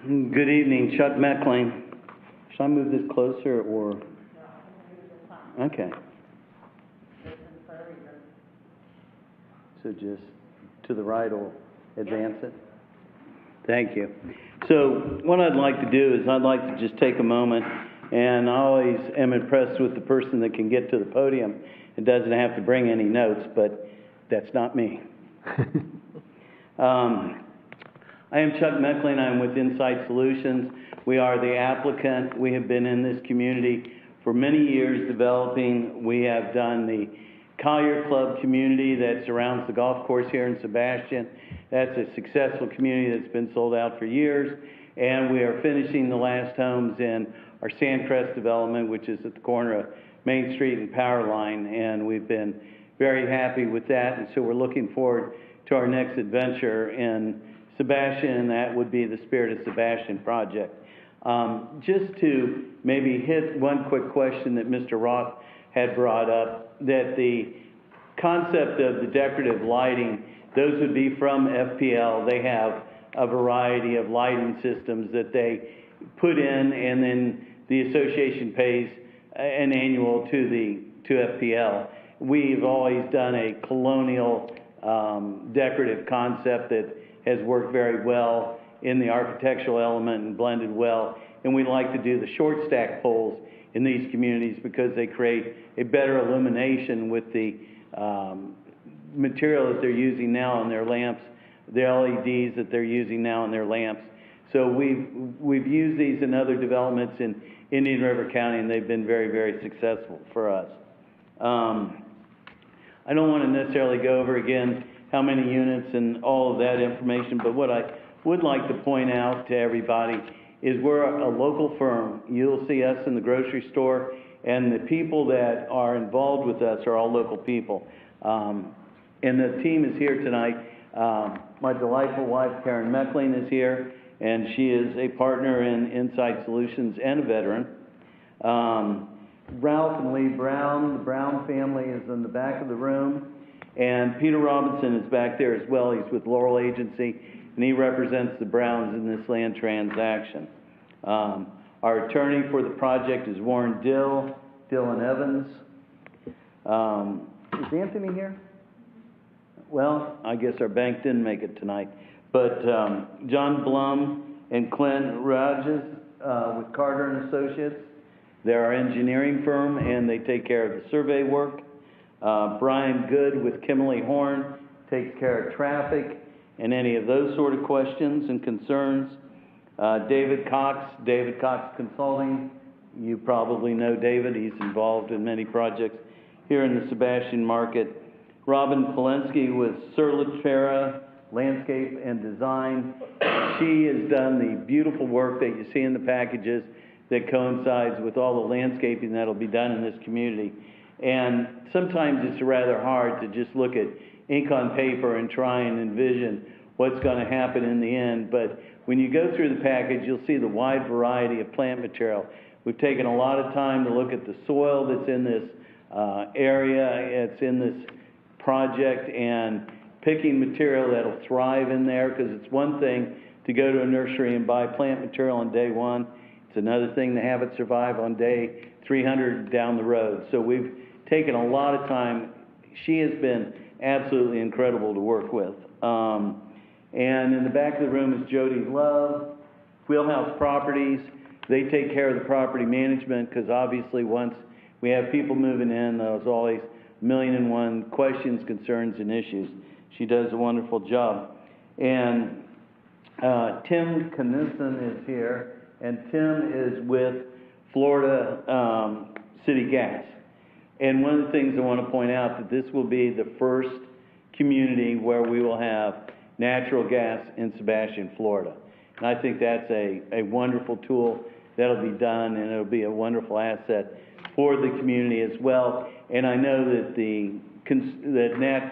Good evening, Chuck Meckling. Should I move this closer or? Okay. So just to the right or advance it? Thank you. So what I'd like to do is I'd like to just take a moment, and I always am impressed with the person that can get to the podium and doesn't have to bring any notes, but that's not me. I am Chuck Meckling. I'm with Insight Solutions. We are the applicant. We have been in this community for many years developing. We have done the Collier Club community that surrounds the golf course here in Sebastian. That's a successful community that's been sold out for years. And we are finishing the last homes in our Sandcrest development, which is at the corner of Main Street and Power Line. And we've been very happy with that. And so we're looking forward to our next adventure in Sebastian, and that would be the Spirit of Sebastian project. Just to maybe hit one quick question that Mr. Roth had brought up, that the concept of the decorative lighting, those would be from FPL. They have a variety of lighting systems that they put in, and then the association pays an annual to FPL. We've always done a colonial decorative concept that has worked very well in the architectural element and blended well. And we like to do the short stack poles in these communities because they create a better illumination with the material that they're using now in their lamps, the LEDs that they're using now in their lamps. So we've used these in other developments in Indian River County, and they've been very, very successful for us. I don't want to necessarily go over again how many units and all of that information, but what I would like to point out to everybody is we're a local firm. You'll see us in the grocery store, and the people that are involved with us are all local people. And the team is here tonight. My delightful wife, Karen Meckling, is here, and she is a partner in Insight Solutions and a veteran. Ralph and Lee Brown, the Brown family, is in the back of the room. And Peter Robinson is back there as well. He's with Laurel Agency, and he represents the Browns in this land transaction. Our attorney for the project is Warren Dylan Evans. Is Anthony here? Well, I guess our bank didn't make it tonight. But John Blum and Clint Rajes with Carter and Associates. They're our engineering firm, and they take care of the survey work. Brian Good with Kimberly Horn takes care of traffic. and any of those sort of questions and concerns. David Cox Consulting, you probably know David, he's involved in many projects here in the Sebastian market. Robin Polensky with Sir Latera Landscape and Design. She has done the beautiful work that you see in the packages that coincides with all the landscaping that'll be done in this community. And sometimes it's rather hard to just look at ink on paper and try and envision what's going to happen in the end. But when you go through the package, you'll see the wide variety of plant material. We've taken a lot of time to look at the soil that's in this area, it's in this project, and picking material that'll thrive in there, because it's one thing to go to a nursery and buy plant material on day one. It's another thing to have it survive on day 300 down the road. So we've taken a lot of time. She has been absolutely incredible to work with. And in the back of the room is Jody Love, Wheelhouse Properties. They take care of the property management, because obviously once we have people moving in, there's always 1,000,001 questions, concerns, and issues. She does a wonderful job. And Tim Knudsen is here, and Tim is with Florida City Gas. And one of the things I want to point out, that this will be the first community where we will have natural gas in Sebastian, Florida. And I think that's a wonderful tool that'll be done, and it'll be a wonderful asset for the community as well. And I know that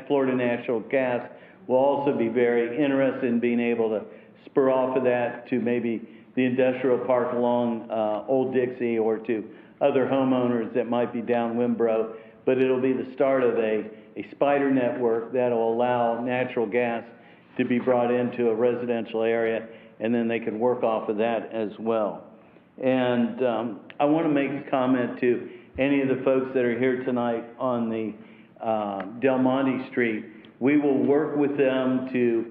Florida Natural Gas will also be very interested in being able to spur off of that to maybe the industrial park along Old Dixie, or to other homeowners that might be down Wimbrow. But it'll be the start of a spider network that'll allow natural gas to be brought into a residential area, and then they can work off of that as well. And I want to make a comment to any of the folks that are here tonight on the Del Monte Street. We will work with them to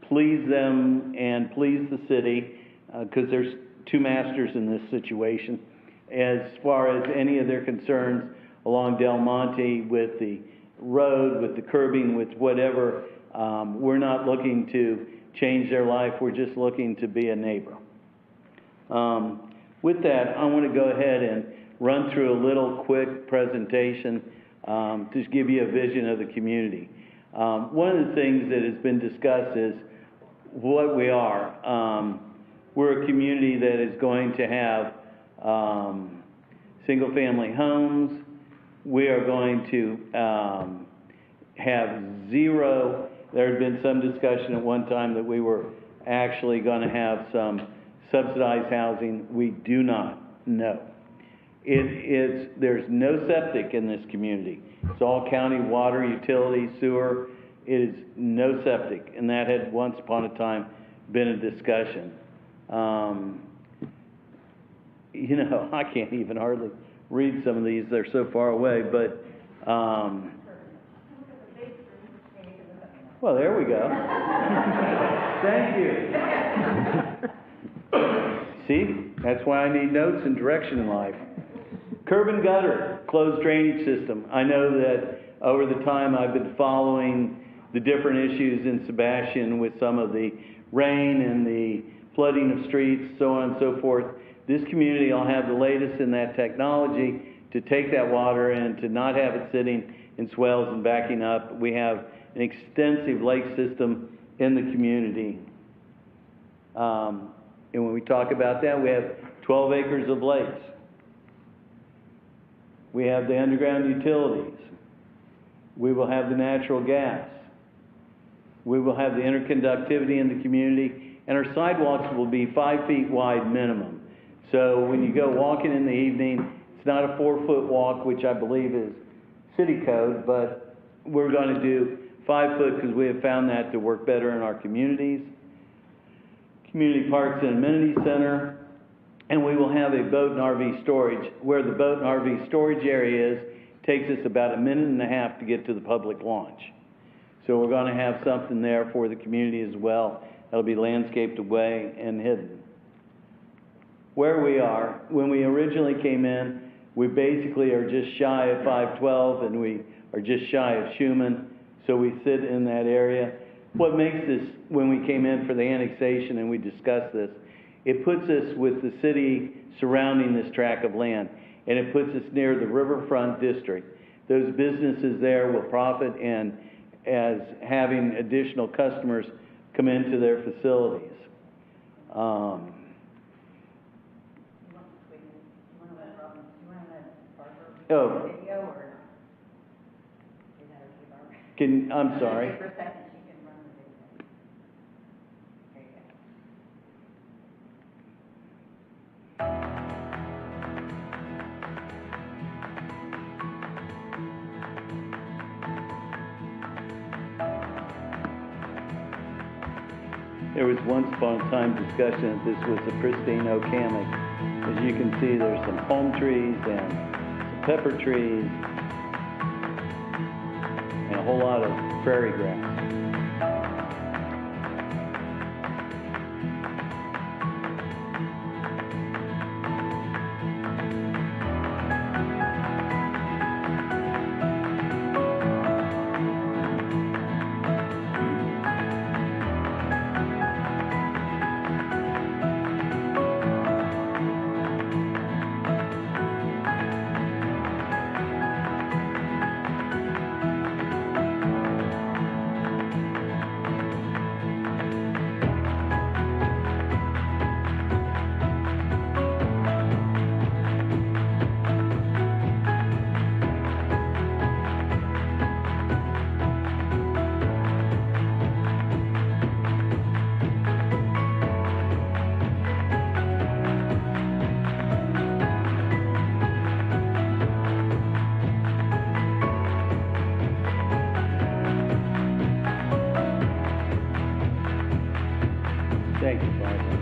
please them and please the city, because there's two masters in this situation. As far as any of their concerns along Del Monte with the road, with the curbing, with whatever, we're not looking to change their life. We're just looking to be a neighbor. With that, I want to go ahead and run through a little quick presentation to give you a vision of the community. One of the things that has been discussed is what we are. We're a community that is going to have single-family homes. We are going to have zero. There had been some discussion at one time that we were actually going to have some subsidized housing. We do not. No. There's no septic in this community. It's all county water, utility, sewer. It is no septic, and that had once upon a time been a discussion. You know, I can't even hardly read some of these. They're so far away, but well, there we go. Thank you. See, that's why I need notes and direction in life. Curb and gutter, closed drainage system. I know that over the time I've been following the different issues in Sebastian with some of the rain and the flooding of streets, so on and so forth. This community will have the latest in that technology to take that water and to not have it sitting in swells and backing up. We have an extensive lake system in the community. And when we talk about that, we have 12 acres of lakes. We have the underground utilities. We will have the natural gas. We will have the interconductivity in the community, and our sidewalks will be 5 feet wide minimum. So when you go walking in the evening, it's not a 4-foot walk, which I believe is city code, but we're going to do 5 foot because we have found that to work better in our communities. Community parks and amenity center, and we will have a boat and RV storage. Where the boat and RV storage area is, takes us about a minute and a half to get to the public launch. So we're going to have something there for the community as well. That'll be landscaped away and hidden. Where we are, when we originally came in, we basically are just shy of 512, and we are just shy of Schumann, so we sit in that area. what makes this, when we came in for the annexation and we discussed this, it puts us with the city surrounding this tract of land, and it puts us near the riverfront district. Those businesses there will profit and as having additional customers come into their facilities. I'm sorry. There was once upon a time discussion that this was a pristine oak hammock. As you can see, there's some palm trees and some pepper trees and a whole lot of prairie grass. Thank you, Barbara.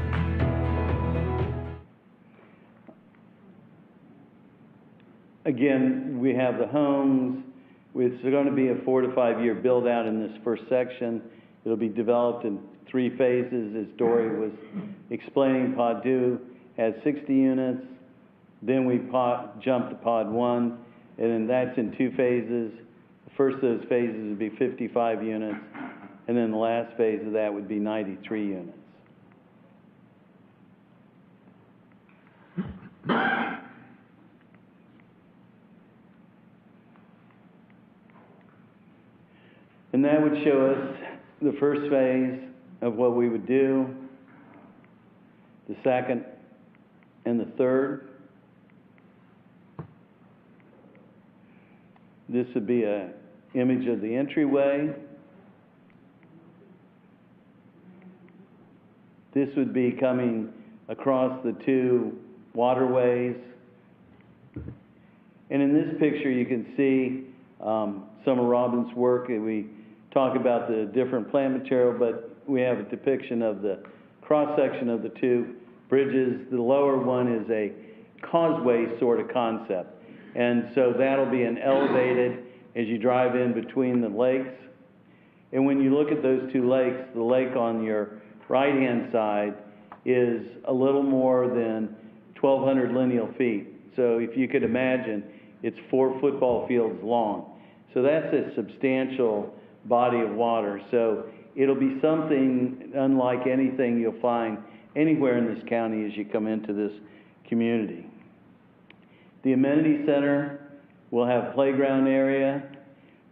Again, we have the homes. It's going to be a 4 to 5 year build out in this first section. It'll be developed in 3 phases, as Dory was explaining. Pod 2 has 60 units. Then we jump to Pod 1, and then that's in 2 phases. The first of those phases would be 55 units, and then the last phase of that would be 93 units. And that would show us the first phase of what we would do, the second and the third. This would be an image of the entryway. This would be coming across the 2 waterways. And in this picture you can see some of Robin's work. We talk about the different plant material, but we have a depiction of the cross-section of the 2 bridges. The lower one is a causeway sort of concept. And so that'll be an elevated as you drive in between the lakes. And when you look at those 2 lakes, the lake on your right-hand side is a little more than 1,200 lineal feet. So if you could imagine, it's 4 football fields long. So that's a substantial body of water. So it'll be something unlike anything you'll find anywhere in this county as you come into this community. The amenity center will have playground area.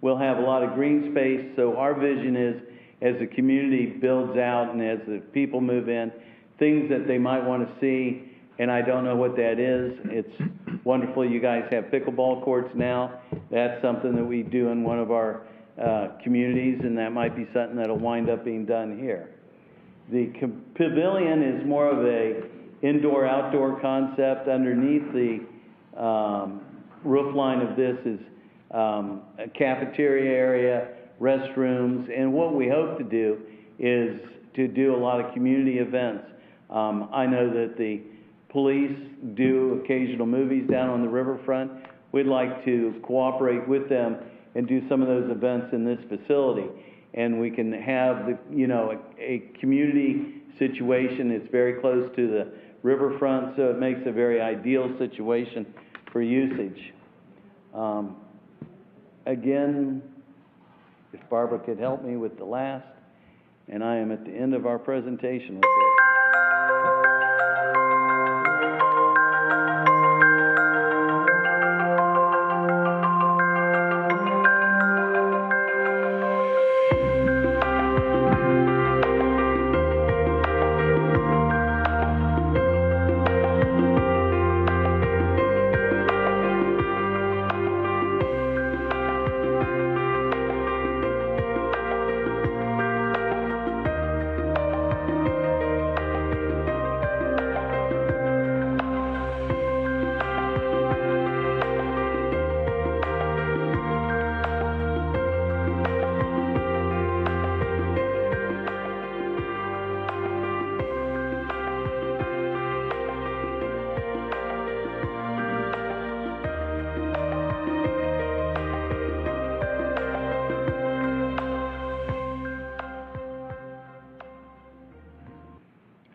We'll have a lot of green space. So our vision is, as the community builds out and as the people move in, things that they might want to see, and I don't know what that is. It's wonderful you guys have pickleball courts now. That's something that we do in one of our communities, and that might be something that'll wind up being done here. The pavilion is more of a indoor-outdoor concept. Underneath the roof line of this is a cafeteria area, restrooms, and what we hope to do is to do a lot of community events. I know that the police do occasional movies down on the riverfront. We'd like to cooperate with them and do some of those events in this facility. And we can have a community situation. It's very close to the riverfront, so it makes a very ideal situation for usage. Again, if Barbara could help me with the last And I am at the end of our presentation with this.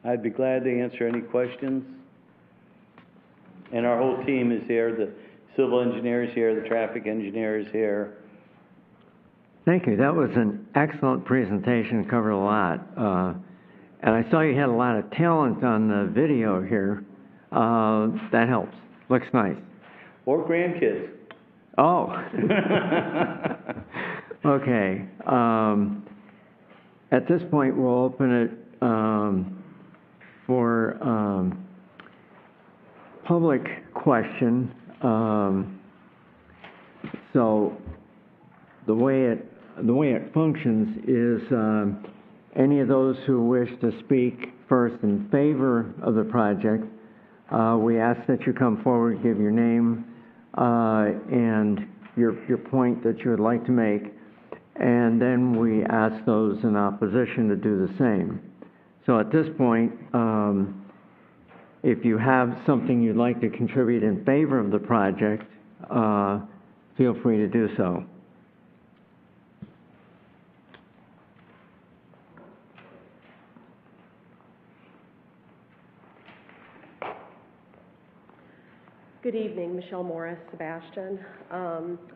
I'd be glad to answer any questions. And our whole team is here, the civil engineer is here, the traffic engineer is here. Thank you. That was an excellent presentation, covered a lot. And I saw you had a lot of talent on the video here. That helps. Looks nice. Or grandkids. Oh. Okay. At this point, we'll open it for public question. So the way it functions is any of those who wish to speak first in favor of the project, we ask that you come forward, give your name and your point that you would like to make, and then we ask those in opposition to do the same. So at this point, if you have something you'd like to contribute in favor of the project, feel free to do so. Good evening, Michelle Morris, Sebastian.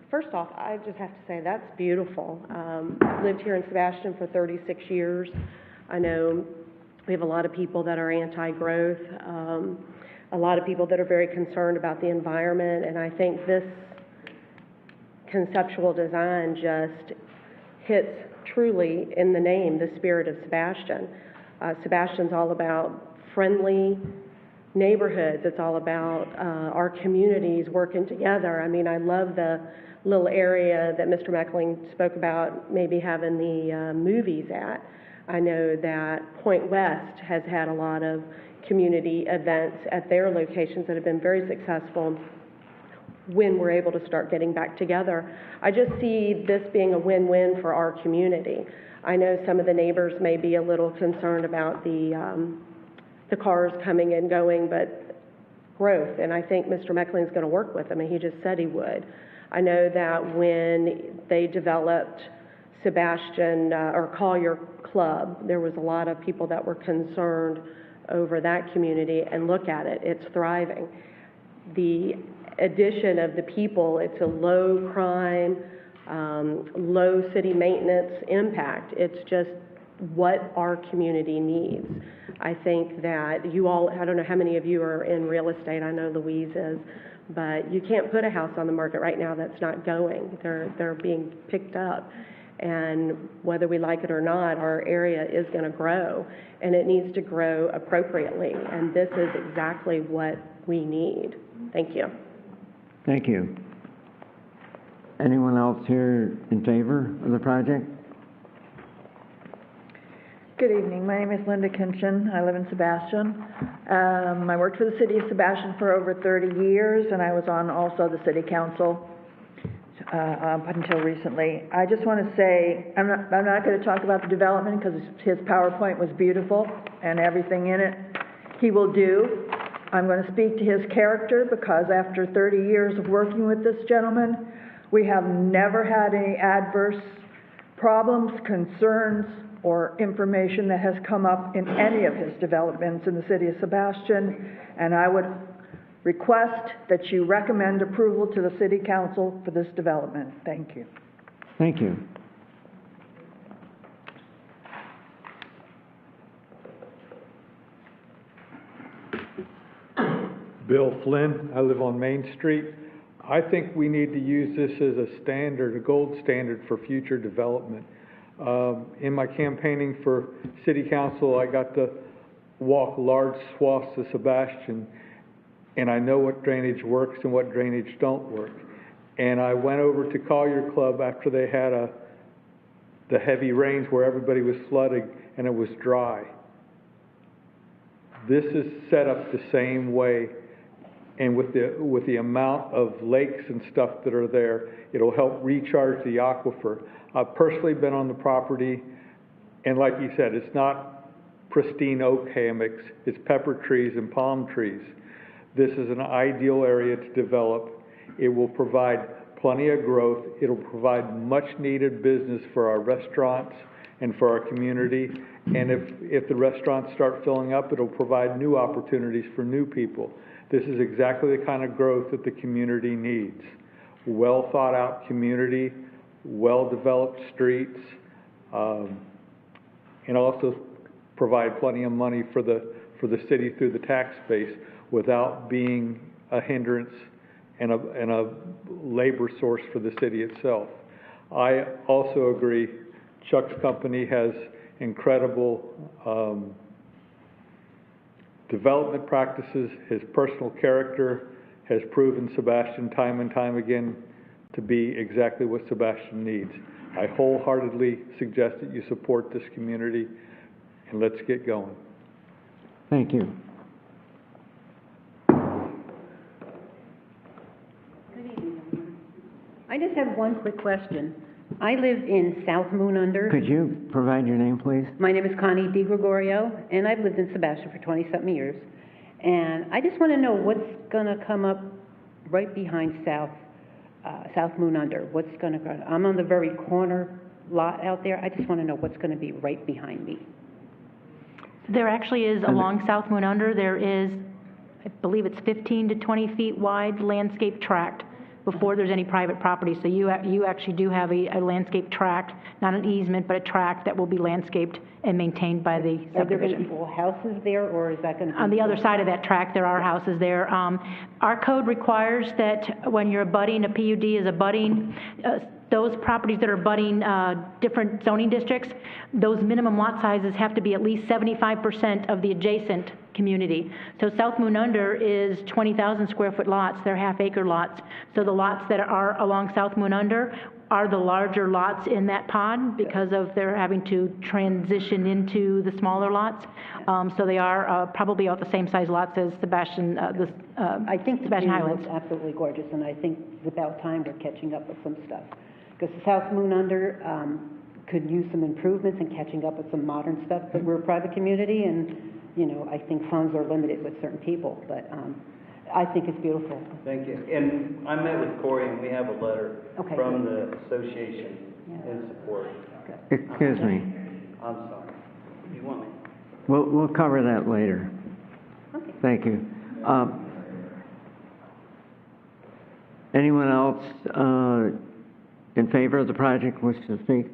First off, I just have to say that's beautiful. I've lived here in Sebastian for 36 years. I know we have a lot of people that are anti-growth, a lot of people that are very concerned about the environment, and I think this conceptual design just hits truly in the name, the spirit of Sebastian. Sebastian's all about friendly neighborhoods. It's all about our communities working together. I mean, I love the little area that Mr. Meckling spoke about maybe having the movies at. I know that Point West has had a lot of community events at their locations that have been very successful when we're able to start getting back together. I just see this being a win-win for our community. I know some of the neighbors may be a little concerned about the cars coming and going, but growth, and I think Mr. Meckling's going to work with them, and he just said he would. I know that when they developed Sebastian or Collier Club, there was a lot of people that were concerned over that community, and look at it, it's thriving. The addition of the people, it's a low crime, low city maintenance impact. It's just what our community needs. I think that you all, I don't know how many of you are in real estate, I know Louise is, but you can't put a house on the market right now that's not going. They're being picked up. And whether we like it or not, our area is going to grow, and it needs to grow appropriately. And this is exactly what we need. Thank you. Thank you. Anyone else here in favor of the project? Good evening. My name is Linda Kinchin. I live in Sebastian. I worked for the city of Sebastian for over 30 years, and I was on also the city council up until recently. I just want to say, I'm not going to talk about the development because his PowerPoint was beautiful and everything in it he will do. I'm going to speak to his character because after 30 years of working with this gentleman, we have never had any adverse problems, concerns, or information that has come up in any of his developments in the city of Sebastian, and I would request that you recommend approval to the city council for this development. Thank you. Thank you. Bill Flynn. I live on Main Street. I think we need to use this as a standard, a gold standard for future development. In my campaigning for city council, I got to walk large swaths of Sebastian, and I know what drainage works and what drainage don't work. And I went over to Collier Club after they had the heavy rains where everybody was flooding and it was dry. This is set up the same way, and with the amount of lakes and stuff that are there, it'll help recharge the aquifer. I've personally been on the property, and like you said, it's not pristine oak hammocks, it's pepper trees and palm trees. This is an ideal area to develop. It will provide plenty of growth. It'll provide much needed business for our restaurants and for our community. And if the restaurants start filling up, it'll provide new opportunities for new people. This is exactly the kind of growth that the community needs. Well thought out community, well developed streets, and also provide plenty of money for the city through the tax base without being a hindrance and a labor source for the city itself. I also agree, Chuck's company has incredible development practices. His personal character has proven Sebastian time and time again to be exactly what Sebastian needs. I wholeheartedly suggest that you support this community, and let's get going. Thank you. I just have one quick question. I live in South Moon Under. Could you provide your name, please? My name is Connie DiGregorio, and I've lived in Sebastian for 20-something years. And I just want to know what's going to come up right behind South Moon Under. What's going to go? I'm on the very corner lot out there. I just want to know what's going to be right behind me. There actually is, along South Moon Under, there is, I believe it's 15 to 20 feet wide landscape tract before there's any private property. So you actually do have a landscape tract, not an easement, but a tract that will be landscaped and maintained by the subdivision. Are there going to be full houses there, or is that going to be... On the other side of that tract, there are houses there. Our code requires that when you're abutting, a PUD is abutting, those properties that are abutting different zoning districts, those minimum lot sizes have to be at least 75% of the adjacent community. So South Moon Under is 20,000 square foot lots. They're half-acre lots. So the lots that are along South Moon Under are the larger lots in that pod because of their having to transition into the smaller lots. So they are probably about the same size lots as Sebastian, I think Sebastian Highlands. It's absolutely gorgeous, and I think it's about time we're catching up with some stuff. Because South Moon Under could use some improvements and catching up with some modern stuff, but we're a private community, and you know, I think funds are limited with certain people, but I think it's beautiful. Thank you. And I met with Corey, and we have a letter from the association in support. Excuse me. I'm sorry. You want me? We'll cover that later. Okay. Thank you. Anyone else in favor of the project wish to speak?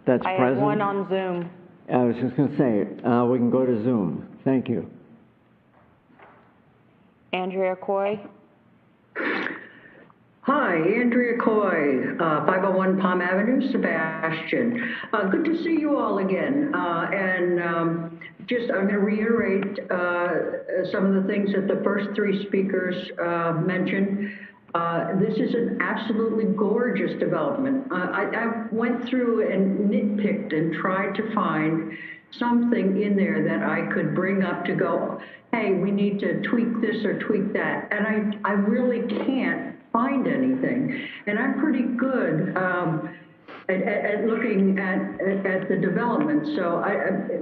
That's present? I have one on Zoom. I was just going to say, we can go to Zoom. Thank you. Andrea Coy. Hi, Andrea Coy, 501 Palm Avenue, Sebastian. Good to see you all again. I'm going to reiterate some of the things that the first three speakers mentioned. This is an absolutely gorgeous development. I went through and nitpicked and tried to find something in there that I could bring up to go, hey, we need to tweak this or tweak that. And I really can't find anything. And I'm pretty good at looking at the development. So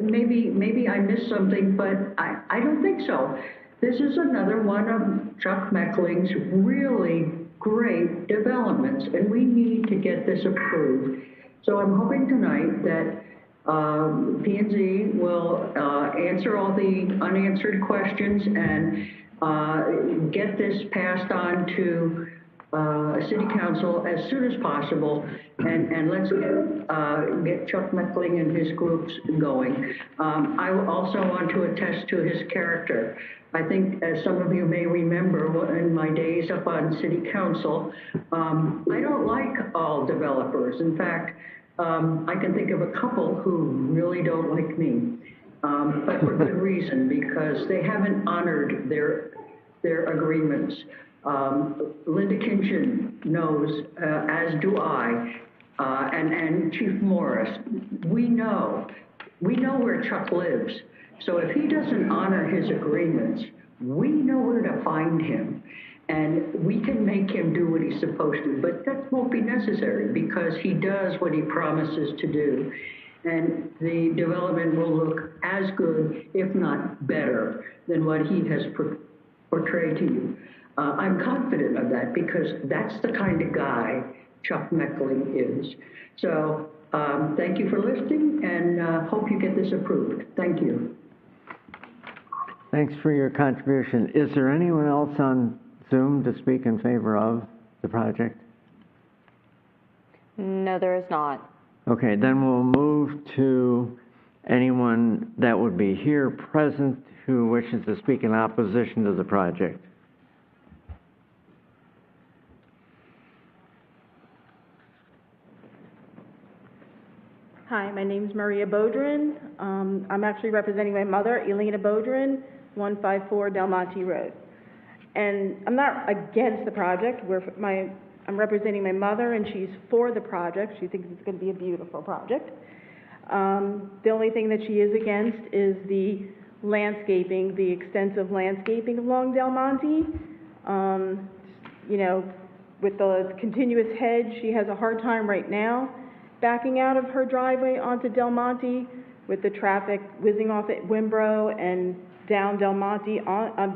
maybe I missed something, but I don't think so. This is another one of Chuck Meckling's really great developments, and we need to get this approved. So I'm hoping tonight that P&Z will answer all the unanswered questions and get this passed on to city council as soon as possible, and let's get Chuck Meckling and his groups going. I also want to attest to his character. I think, as some of you may remember, in my days up on city council, I don't like all developers. In fact, I can think of a couple who really don't like me, but for good reason, because they haven't honored their agreements. Linda Kinchin knows, as do I, and Chief Morris. We know where Chuck lives. So if he doesn't honor his agreements, we know where to find him. And we can make him do what he's supposed to, but that won't be necessary because he does what he promises to do. And the development will look as good, if not better, than what he has portrayed to you. I'm confident of that because that's the kind of guy Chuck Meckling is. So thank you for listening, and hope you get this approved. Thank you. Thanks for your contribution. Is there anyone else on Zoom to speak in favor of the project? No, there is not. Okay, then we'll move to anyone that would be here present who wishes to speak in opposition to the project. Hi, my name's Maria Bodrin. I'm actually representing my mother, Elena Bodrin, 154 Del Monte Road. And I'm not against the project. I'm representing my mother, and she's for the project. She thinks it's going to be a beautiful project. The only thing that she is against is the landscaping, the extensive landscaping along Del Monte. You know, with the continuous hedge, she has a hard time right now backing out of her driveway onto Del Monte with the traffic whizzing off at Wimbrow and down Del Monte,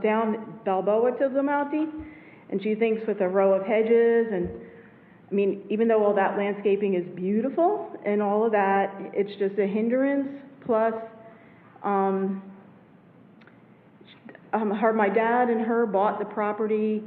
down Balboa to Del Monte. And she thinks with a row of hedges and, I mean, even though all that landscaping is beautiful and all of that, it's just a hindrance. Plus, my dad and her bought the property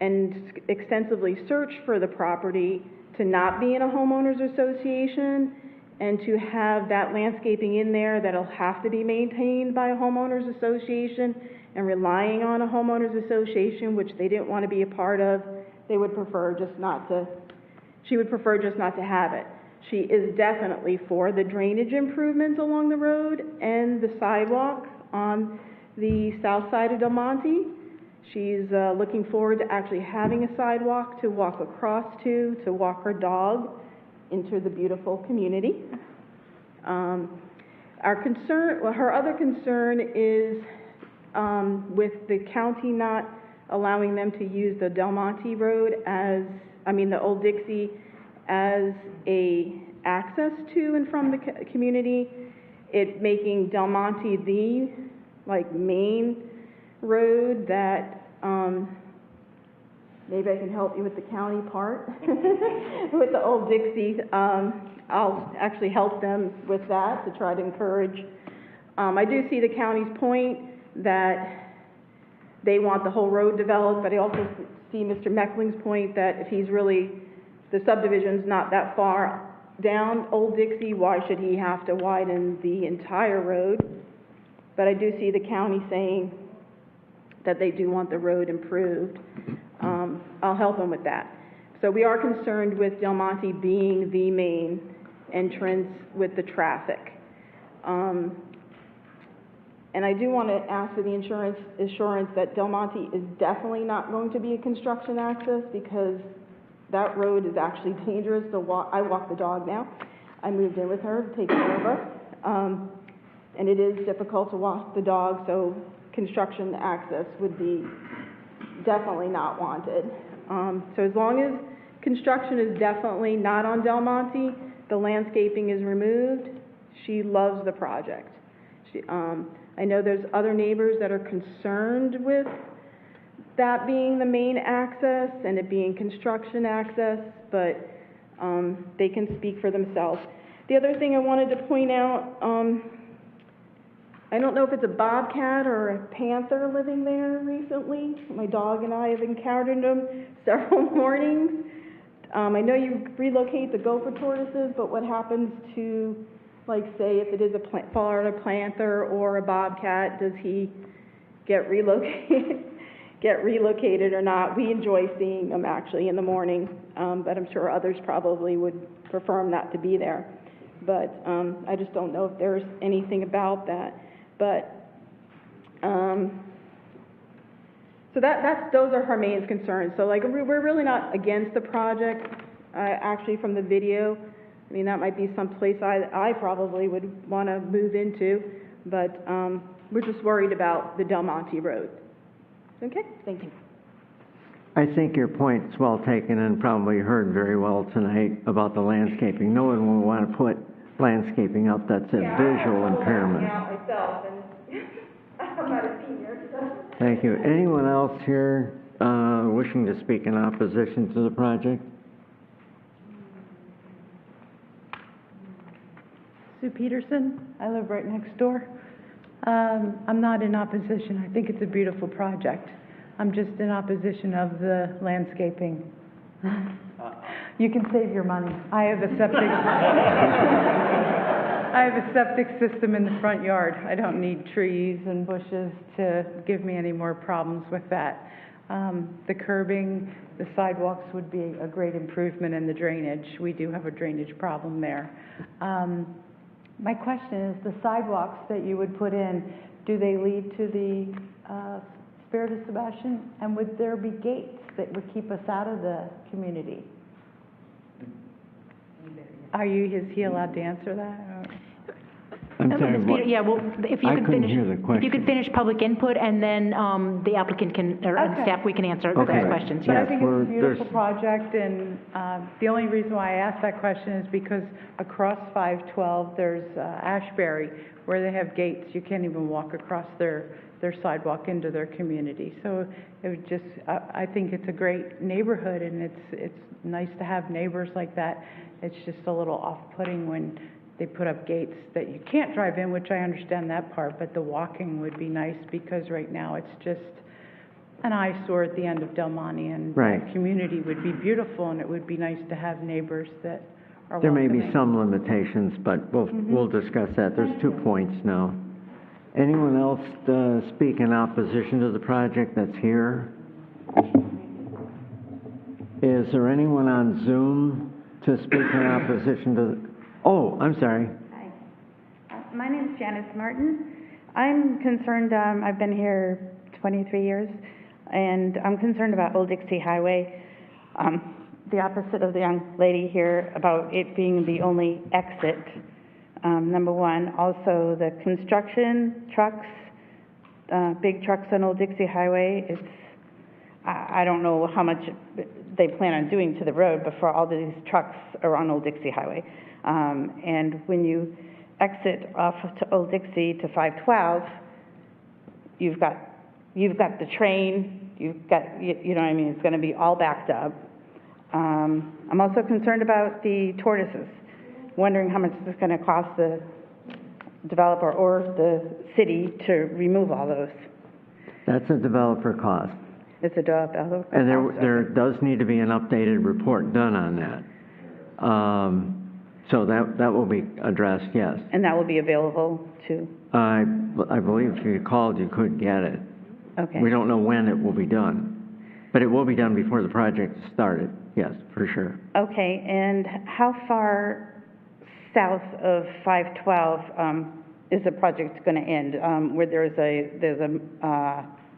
and extensively searched for the property to not be in a homeowners association and to have that landscaping in there that'll have to be maintained by a homeowners association and relying on a homeowners association, which they didn't want to be a part of. They would prefer just not to, she would prefer just not to have it. She is definitely for the drainage improvements along the road and the sidewalk on the south side of Del Monte. She's looking forward to actually having a sidewalk to walk across to walk her dog into the beautiful community. Our concern, well, her other concern is with the county not allowing them to use the Del Monte Road the Old Dixie as a access to and from the community, it making Del Monte the main road that maybe I can help you with the county part with the Old Dixie. I'll actually help them with that to try to encourage. I do see the county's point that they want the whole road developed, but I also see Mr. Meckling's point that if he's really, the subdivision's not that far down Old Dixie, why should he have to widen the entire road? But I do see the county saying that they do want the road improved. I'll help them with that. So we are concerned with Del Monte being the main entrance with the traffic. And I do want to ask for the assurance that Del Monte is definitely not going to be a construction access because that road is actually dangerous to walk. I walk the dog now. I moved in with her to take care of her. And it is difficult to walk the dog, so construction access would be definitely not wanted. So as long as construction is definitely not on Del Monte, the landscaping is removed, she loves the project. I know there's other neighbors that are concerned with that being the main access and it being construction access, but they can speak for themselves. The other thing I wanted to point out, I don't know if it's a bobcat or a panther living there recently. My dog and I have encountered them several mornings. I know you relocate the gopher tortoises, but what happens to, like, say, if it is a Florida panther or a bobcat, does he get relocated or not? We enjoy seeing them actually in the morning, but I'm sure others probably would prefer them not to be there. But I just don't know if there's anything about that. But so those are her main concerns. So like we're really not against the project. Actually, from the video, I mean that might be some place I probably would want to move into, but we're just worried about the Del Monte Road. Okay, thank you. I think your point's well taken and probably heard very well tonight about the landscaping. No one will want to put landscaping up that's a visual impairment. Myself, and I'm not a senior, so. Thank you. Anyone else here wishing to speak in opposition to the project? Sue Peterson. I live right next door. I'm not in opposition. I think it's a beautiful project. I'm just in opposition of the landscaping. You can save your money. I have a septic system in the front yard. I don't need trees and bushes to give me any more problems with that. The curbing, the sidewalks would be a great improvement, in the drainage. We do have a drainage problem there. My question is, the sidewalks that you would put in, do they lead to the Spirit of Sebastian? And would there be gates that would keep us out of the community? Is he allowed to answer that? I'm sorry, Ms. Peter, yeah, well, if you could finish, hear the question. if you could finish public input, and then the applicant can, or Okay. staff, we can answer those questions. But I Yes, think it's a we're- beautiful project, and the only reason why I asked that question is because across 512, there's Ashbury, where they have gates. You can't even walk across their sidewalk into their community. So it would just, I think it's a great neighborhood, and it's nice to have neighbors like that. It's just a little off-putting when they put up gates that you can't drive in, which I understand that part, but the walking would be nice, because right now it's just an eyesore at the end of Del Monte, and Right. the community would be beautiful, and it would be nice to have neighbors that are There may be welcoming. some limitations, but we'll discuss that. There's 2 points now. Anyone else speak in opposition to the project that's here? Is there anyone on Zoom to speak in opposition to oh, I'm sorry. Hi. My name is Janice Martin. I'm concerned, I've been here 23 years, and I'm concerned about Old Dixie Highway. The opposite of the young lady here about it being the only exit, number one. Also, the construction trucks, big trucks on Old Dixie Highway, I don't know how much they plan on doing to the road before all these trucks are on Old Dixie Highway. And when you exit off to Old Dixie to 512, you've got the train, you've got, you know what I mean, it's going to be all backed up. I'm also concerned about the tortoises, wondering how much it's going to cost the developer or the city to remove all those. That's a developer cost. It's a developer cost. And there does need to be an updated report done on that. So that will be addressed, yes. And that will be available too? I believe if you called, you could get it. Okay. We don't know when it will be done, but it will be done before the project is started, yes, for sure. Okay, and how far south of 512 is the project going to end? Where there's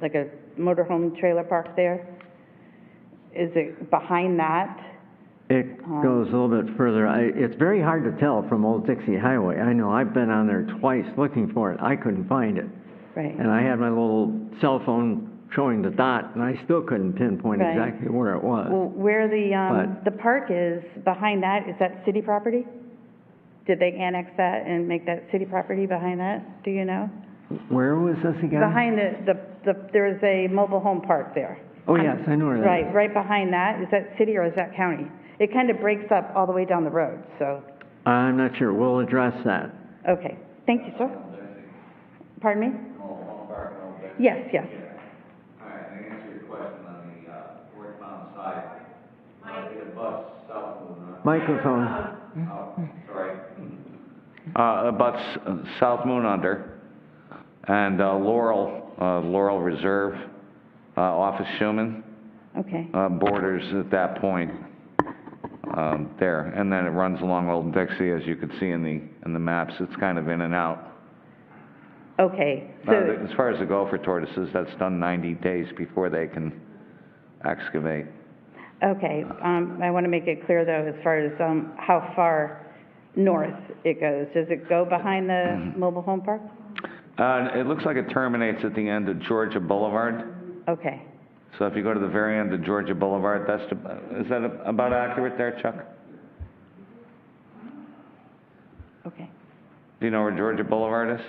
like a motorhome trailer park there? Is it behind that? It goes a little bit further. It's very hard to tell from Old Dixie Highway. I know, I've been on there twice looking for it. I couldn't find it. Right. And I had my little cell phone showing the dot, and I still couldn't pinpoint Right. exactly where it was. Well, where the park is, behind that, is that city property? Did they annex that and make that city property behind that? Do you know? Where was this again? Behind there's a mobile home park there. Oh, yes, I know where that is. Right behind that. Is that city or is that county? It kind of breaks up all the way down the road, so. I'm not sure. We'll address that. Okay. Thank you, sir. Pardon me? Yes, yes. All right, to answer your question on the northbound side, it abuts South Moon. Microphone. Sorry. Abuts South Moon Under and Laurel Reserve off of Schuman. Okay. Borders at that point there, and then it runs along Old Dixie, as you could see in the maps. It's kind of in and out. Okay, so, As far as the gopher tortoises, that's done 90 days before they can excavate. okay, I want to make it clear though, as far as, how far north it goes. Does it go behind the mobile home park? It looks like it terminates at the end of Georgia Boulevard. Okay, So if you go to the very end of Georgia Boulevard, is that about accurate there, Chuck? okay. Do you know where Georgia Boulevard is?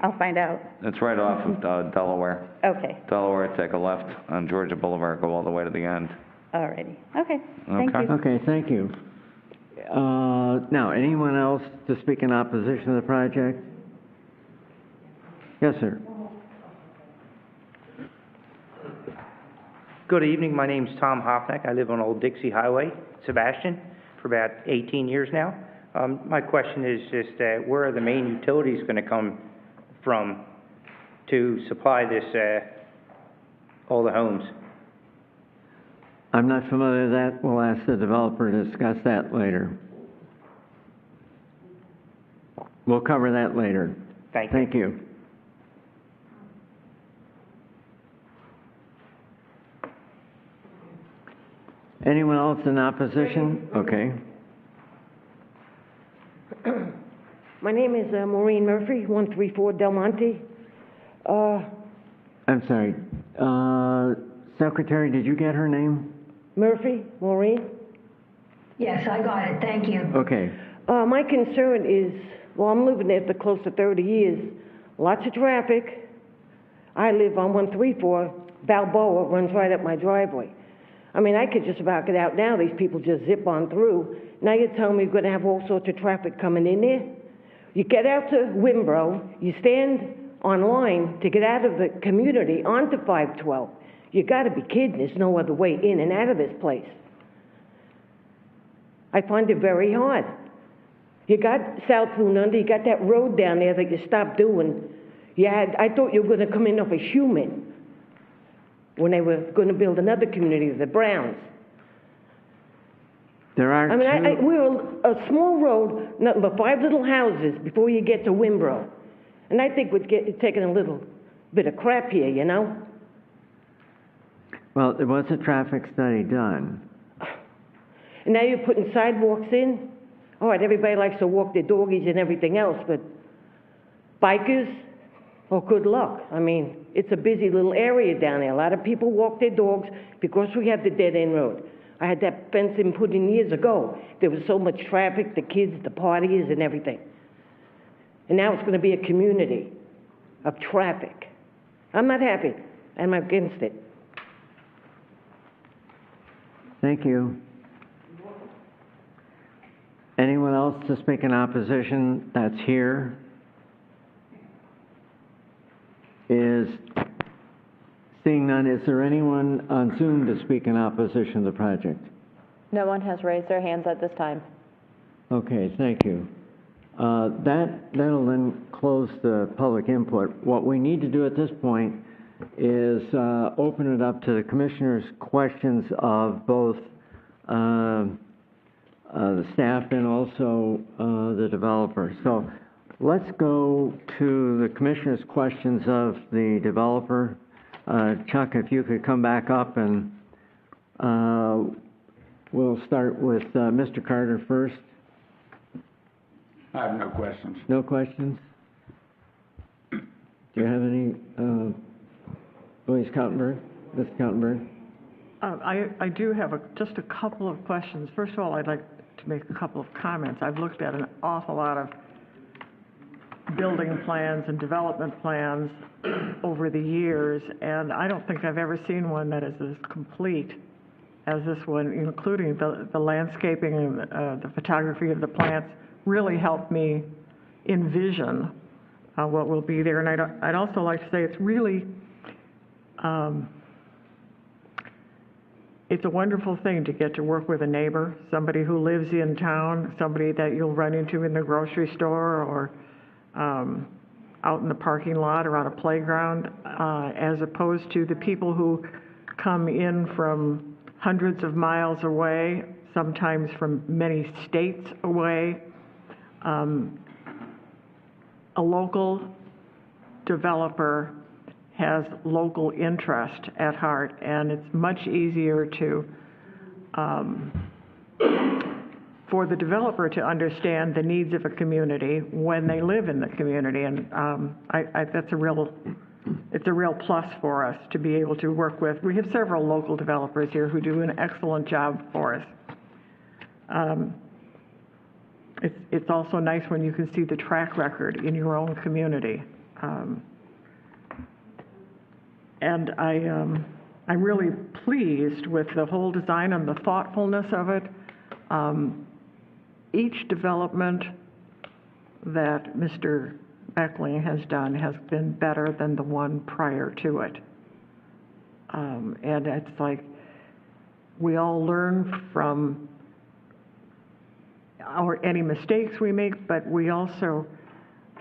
I'll find out. It's right off of Delaware. Okay, Delaware, take a left on Georgia Boulevard, go all the way to the end. alrighty. Okay, thank Okay. you. Okay, thank you. Now, anyone else to speak in opposition to the project? Yes, sir. Good evening, my name's Tom Hopnick. I live on Old Dixie Highway, Sebastian, for about 18 years now. My question is just where are the main utilities going to come from to supply this, all the homes? I'm not familiar with that. We'll ask the developer to discuss that later. We'll cover that later. Thank you. Thank you. Anyone else in opposition? Okay. My name is Maureen Murphy, 134 Del Monte. I'm sorry. Secretary, did you get her name? Murphy, Maureen. Yes, I got it, thank you. Okay. My concern is, well, I'm living there for close to 30 years. Lots of traffic. I live on 134. Balboa runs right up my driveway. I mean, I could just about get out now. These people just zip on through. Now you're telling me you're going to have all sorts of traffic coming in there? You get out to Wimbrow, you stand on line to get out of the community onto 512. You got to be kidding. There's no other way in and out of this place. I find it very hard. You got South Moon Under, you got that road down there that you stopped doing. I thought you were going to come in off of Schuman when they were going to build another community, the Browns. There are we're a small road, nothing but 5 little houses before you get to Wimbrow. And I think we're taking a little bit of crap here, you know? Well, there was a traffic study done. And now you're putting sidewalks in? All right, everybody likes to walk their doggies and everything else, but bikers, well, good luck. I mean, it's a busy little area down there. A lot of people walk their dogs because we have the dead-end road. I had that fencing put in years ago. There was so much traffic, the kids, the parties, and everything. And now it's going to be a community of traffic. I'm not happy. I'm against it. Thank you. Anyone else to speak in opposition that's here? Seeing none, is there anyone on Zoom to speak in opposition to the project? No one has raised their hands at this time. Okay, thank you. That'll then close the public input. What we need to do at this point is open it up to the commissioners' questions of both the staff and also the developer. So let's go to the commissioners' questions of the developer. Chuck, if you could come back up, and we'll start with Mr. Carter first. I have no questions. No questions? Do you have any, Louise Kautenberg? Ms. Kautenberg? I do have just a couple of questions. First of all, I'd like to make a couple of comments. I've looked at an awful lot of building plans and development plans over the years, and I don't think I've ever seen one that is as complete as this one, including the landscaping and the photography of the plants. Really helped me envision what will be there. And I'd also like to say it's really, it's a wonderful thing to get to work with a neighbor, somebody who lives in town, somebody that you'll run into in the grocery store or out in the parking lot or on a playground, as opposed to the people who come in from hundreds of miles away, sometimes from many states away. A local developer has local interest at heart, and it's much easier to, for the developer to understand the needs of a community when they live in the community, and that's a real, it's a real plus for us to be able to work with. We have several local developers here who do an excellent job for us. It's also nice when you can see the track record in your own community. And I'm really pleased with the whole design and the thoughtfulness of it. Each development that Mr. Beckling has done has been better than the one prior to it. And it's like we all learn from any mistakes we make, but we also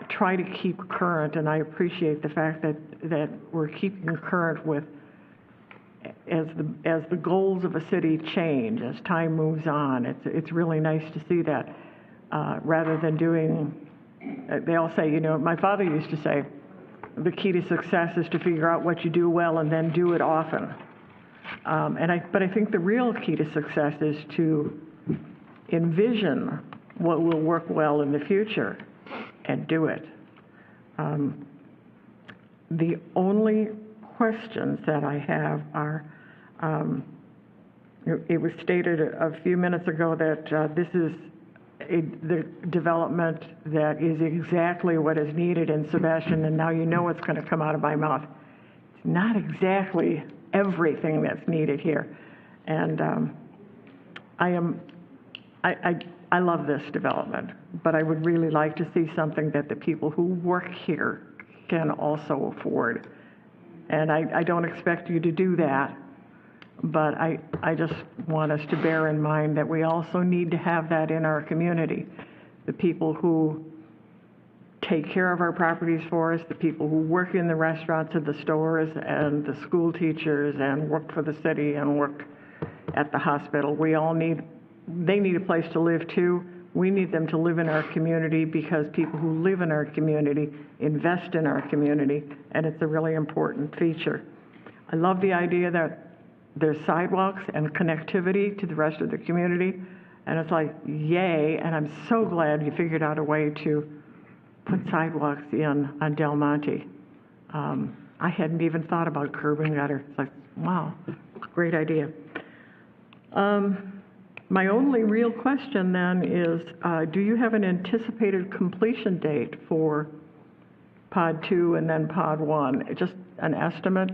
try to keep current, and I appreciate the fact that we're keeping current with as the goals of a city change, as time moves on. It's really nice to see that, rather than doing, they all say, you know, my father used to say, the key to success is to figure out what you do well and then do it often. But I think the real key to success is to envision what will work well in the future and do it. The only questions that I have are, it was stated a few minutes ago that this is the development that is exactly what is needed in Sebastian, and now you know what's going to come out of my mouth. It's not exactly everything that's needed here. And I love this development, but I would really like to see something that the people who work here can also afford. And I don't expect you to do that, but I just want us to bear in mind that we also need to have that in our community. The people who take care of our properties for us, the people who work in the restaurants and the stores and the school teachers and work for the city and work at the hospital, they need a place to live too. We need them to live in our community because people who live in our community invest in our community, and it's a really important feature. I love the idea that there's sidewalks and connectivity to the rest of the community, and it's like, yay, and I'm so glad you figured out a way to put sidewalks in on Del Monte. I hadn't even thought about curb and gutter. It's like, wow, great idea. My only real question then is, do you have an anticipated completion date for Pod 2 and then Pod 1? Just an estimate,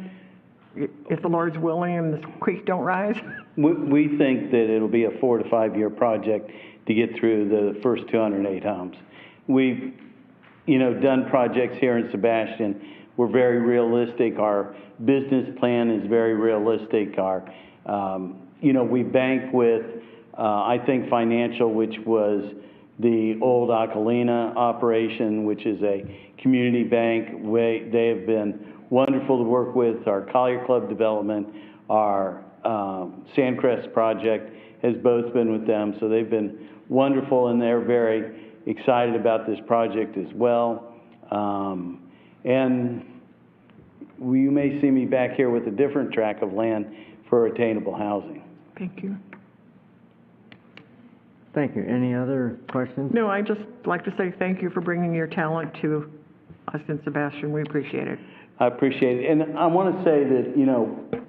if the Lord's willing and the creek don't rise? We think that it'll be a 4 to 5 year project to get through the first 208 homes. We've, done projects here in Sebastian. We're very realistic. Our business plan is very realistic. We bank with, I think, Financial, which was the old Acalina operation, which is a community bank. They have been wonderful to work with. Our Collier Club development, our Sandcrest project has both been with them. So they've been wonderful, and they're very excited about this project as well. And you may see me back here with a different tract of land for attainable housing. Thank you. Thank you. Any other questions? No, I'd just like to say thank you for bringing your talent to us in Sebastian. We appreciate it. I appreciate it. And I want to say that,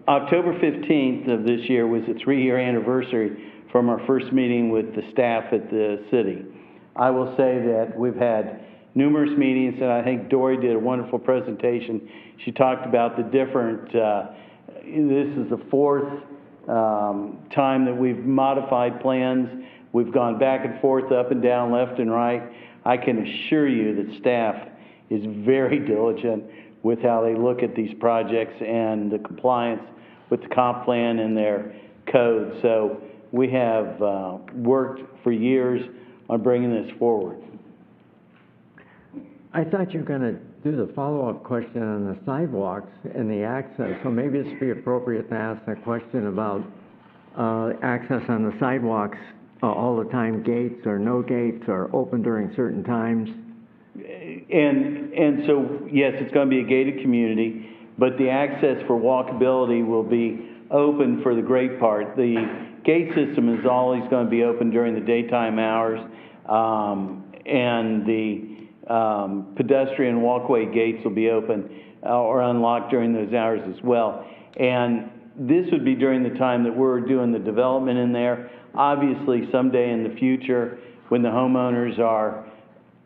October 15th of this year was a 3-year anniversary from our first meeting with the staff at the city. I will say that we've had numerous meetings, and I think Dory did a wonderful presentation. She talked about the different, this is the 4th time that we've modified plans. We've gone back and forth, up and down, left and right. I can assure you that staff is very diligent with how they look at these projects and the compliance with the comp plan and their code. So we have worked for years on bringing this forward. I thought you were going to do the follow-up question on the sidewalks and the access, so maybe it'd be appropriate to ask that question about access on the sidewalks all the time, gates or no gates or open during certain times. And so, yes, it's going to be a gated community, but the access for walkability will be open for the great part. The gate system is always going to be open during the daytime hours, and the pedestrian walkway gates will be open or unlocked during those hours as well. And this would be during the time that we're doing the development in there. Obviously, someday in the future, when the homeowners are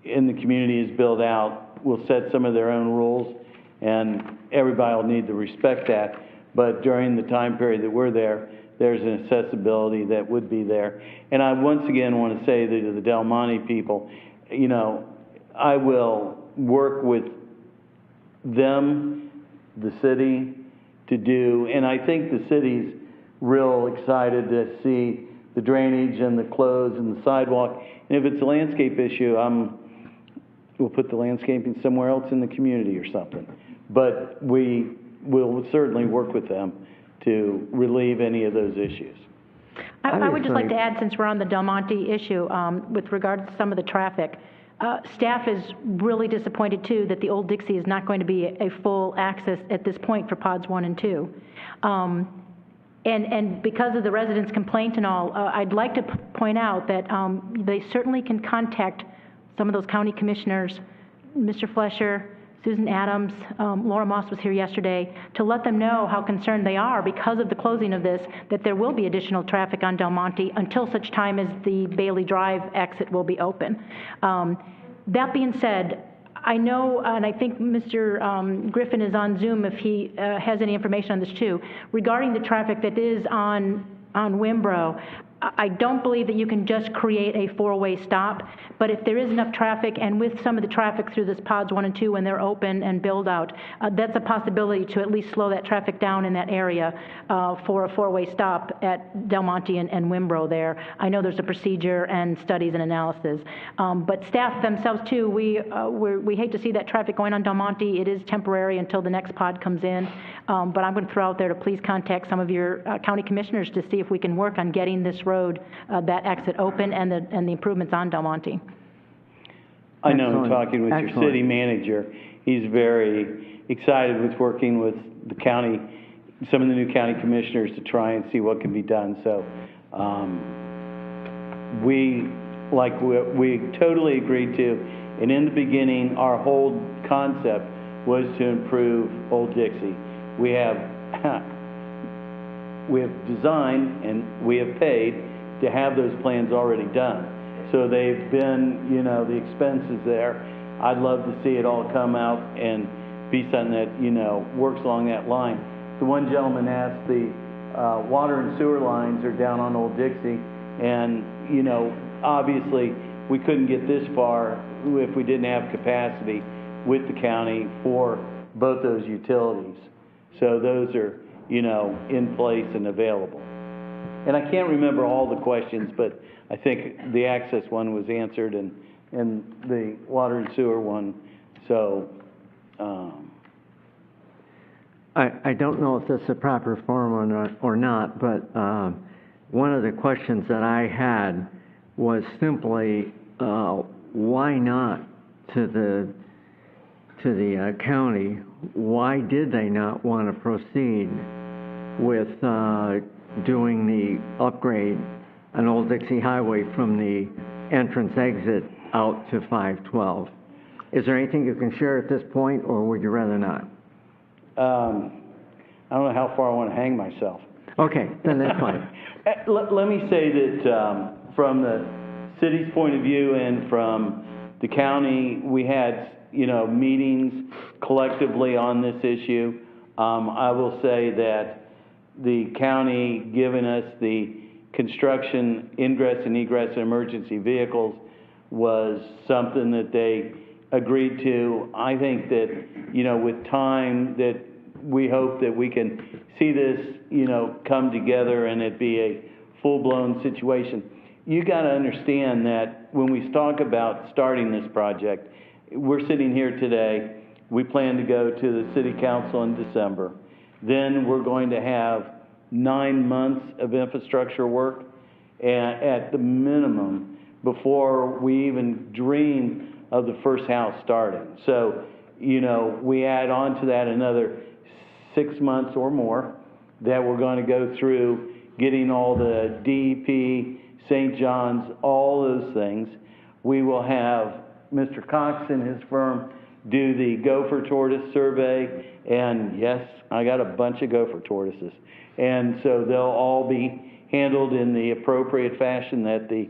in the community is built out, will set some of their own rules, and everybody will need to respect that. But during the time period that we're there, there's an accessibility that would be there. And I once again want to say to the Del Monte people, you know, I will work with them, the city, to do, and I think the city's real excited to see the drainage and the clothes and the sidewalk. And if it's a landscape issue, we'll put the landscaping somewhere else in the community or something. But we will certainly work with them to relieve any of those issues. I would just like to add, since we're on the Del Monte issue, with regard to some of the traffic, staff is really disappointed too that the Old Dixie is not going to be a full access at this point for pods 1 and 2. And because of the residents' complaint and all, I'd like to point out that they certainly can contact some of those county commissioners, Mr. Flesher, Susan Adams, Laura Moss was here yesterday, to let them know how concerned they are because of the closing of this, that there will be additional traffic on Del Monte until such time as the Bailey Drive exit will be open. That being said, I know, and I think Mr. Griffin is on Zoom if he has any information on this too, regarding the traffic that is on Wimbrow. I don't believe that you can just create a four-way stop, but if there is enough traffic, and with some of the traffic through this pods 1 and 2 when they're open and build out, that's a possibility to at least slow that traffic down in that area for a four-way stop at Del Monte and Wimbrow there. I know there's a procedure and studies and analysis, but staff themselves too, we hate to see that traffic going on Del Monte. It is temporary until the next pod comes in, but I'm going to throw out there to please contact some of your county commissioners to see if we can work on getting this road, that exit open, and the improvements on Del Monte. I know, talking with your city manager, he's very excited with working with the county, some of the new county commissioners to try and see what can be done. So we totally agreed to, and in the beginning, our whole concept was to improve Old Dixie. We have designed and we have paid to have those plans already done. So they've been, you know, the expenses there. I'd love to see it all come out and be something that, you know, works along that line. The one gentleman asked, the water and sewer lines are down on Old Dixie, and, you know, obviously we couldn't get this far if we didn't have capacity with the county for both those utilities. So those are, you know, in place and available. And I can't remember all the questions, but I think the access one was answered, and the water and sewer one. So I don't know if this is a proper forum or not, but one of the questions that I had was simply why not to the county? Why did they not want to proceed with doing the upgrade on Old Dixie Highway from the entrance exit out to 512? Is there anything you can share at this point, or would you rather not? I don't know how far I want to hang myself. Okay, then that's fine. Let me say that from the city's point of view and from the county, we had, you know, meetings collectively on this issue. I will say that the county giving us the construction ingress and egress and emergency vehicles was something that they agreed to. I think that, you know, with time, that we hope that we can see this, you know, come together and it be a full-blown situation. You got to understand that when we talk about starting this project, we're sitting here today, we plan to go to the city council in December. Then we're going to have 9 months of infrastructure work at the minimum before we even dream of the first house starting. So, you know, we add on to that another 6 months or more that we're going to go through getting all the DEP, St. John's, all those things. We will have Mr. Cox and his firm do the gopher tortoise survey, and yes, I got a bunch of gopher tortoises. And so they'll all be handled in the appropriate fashion that the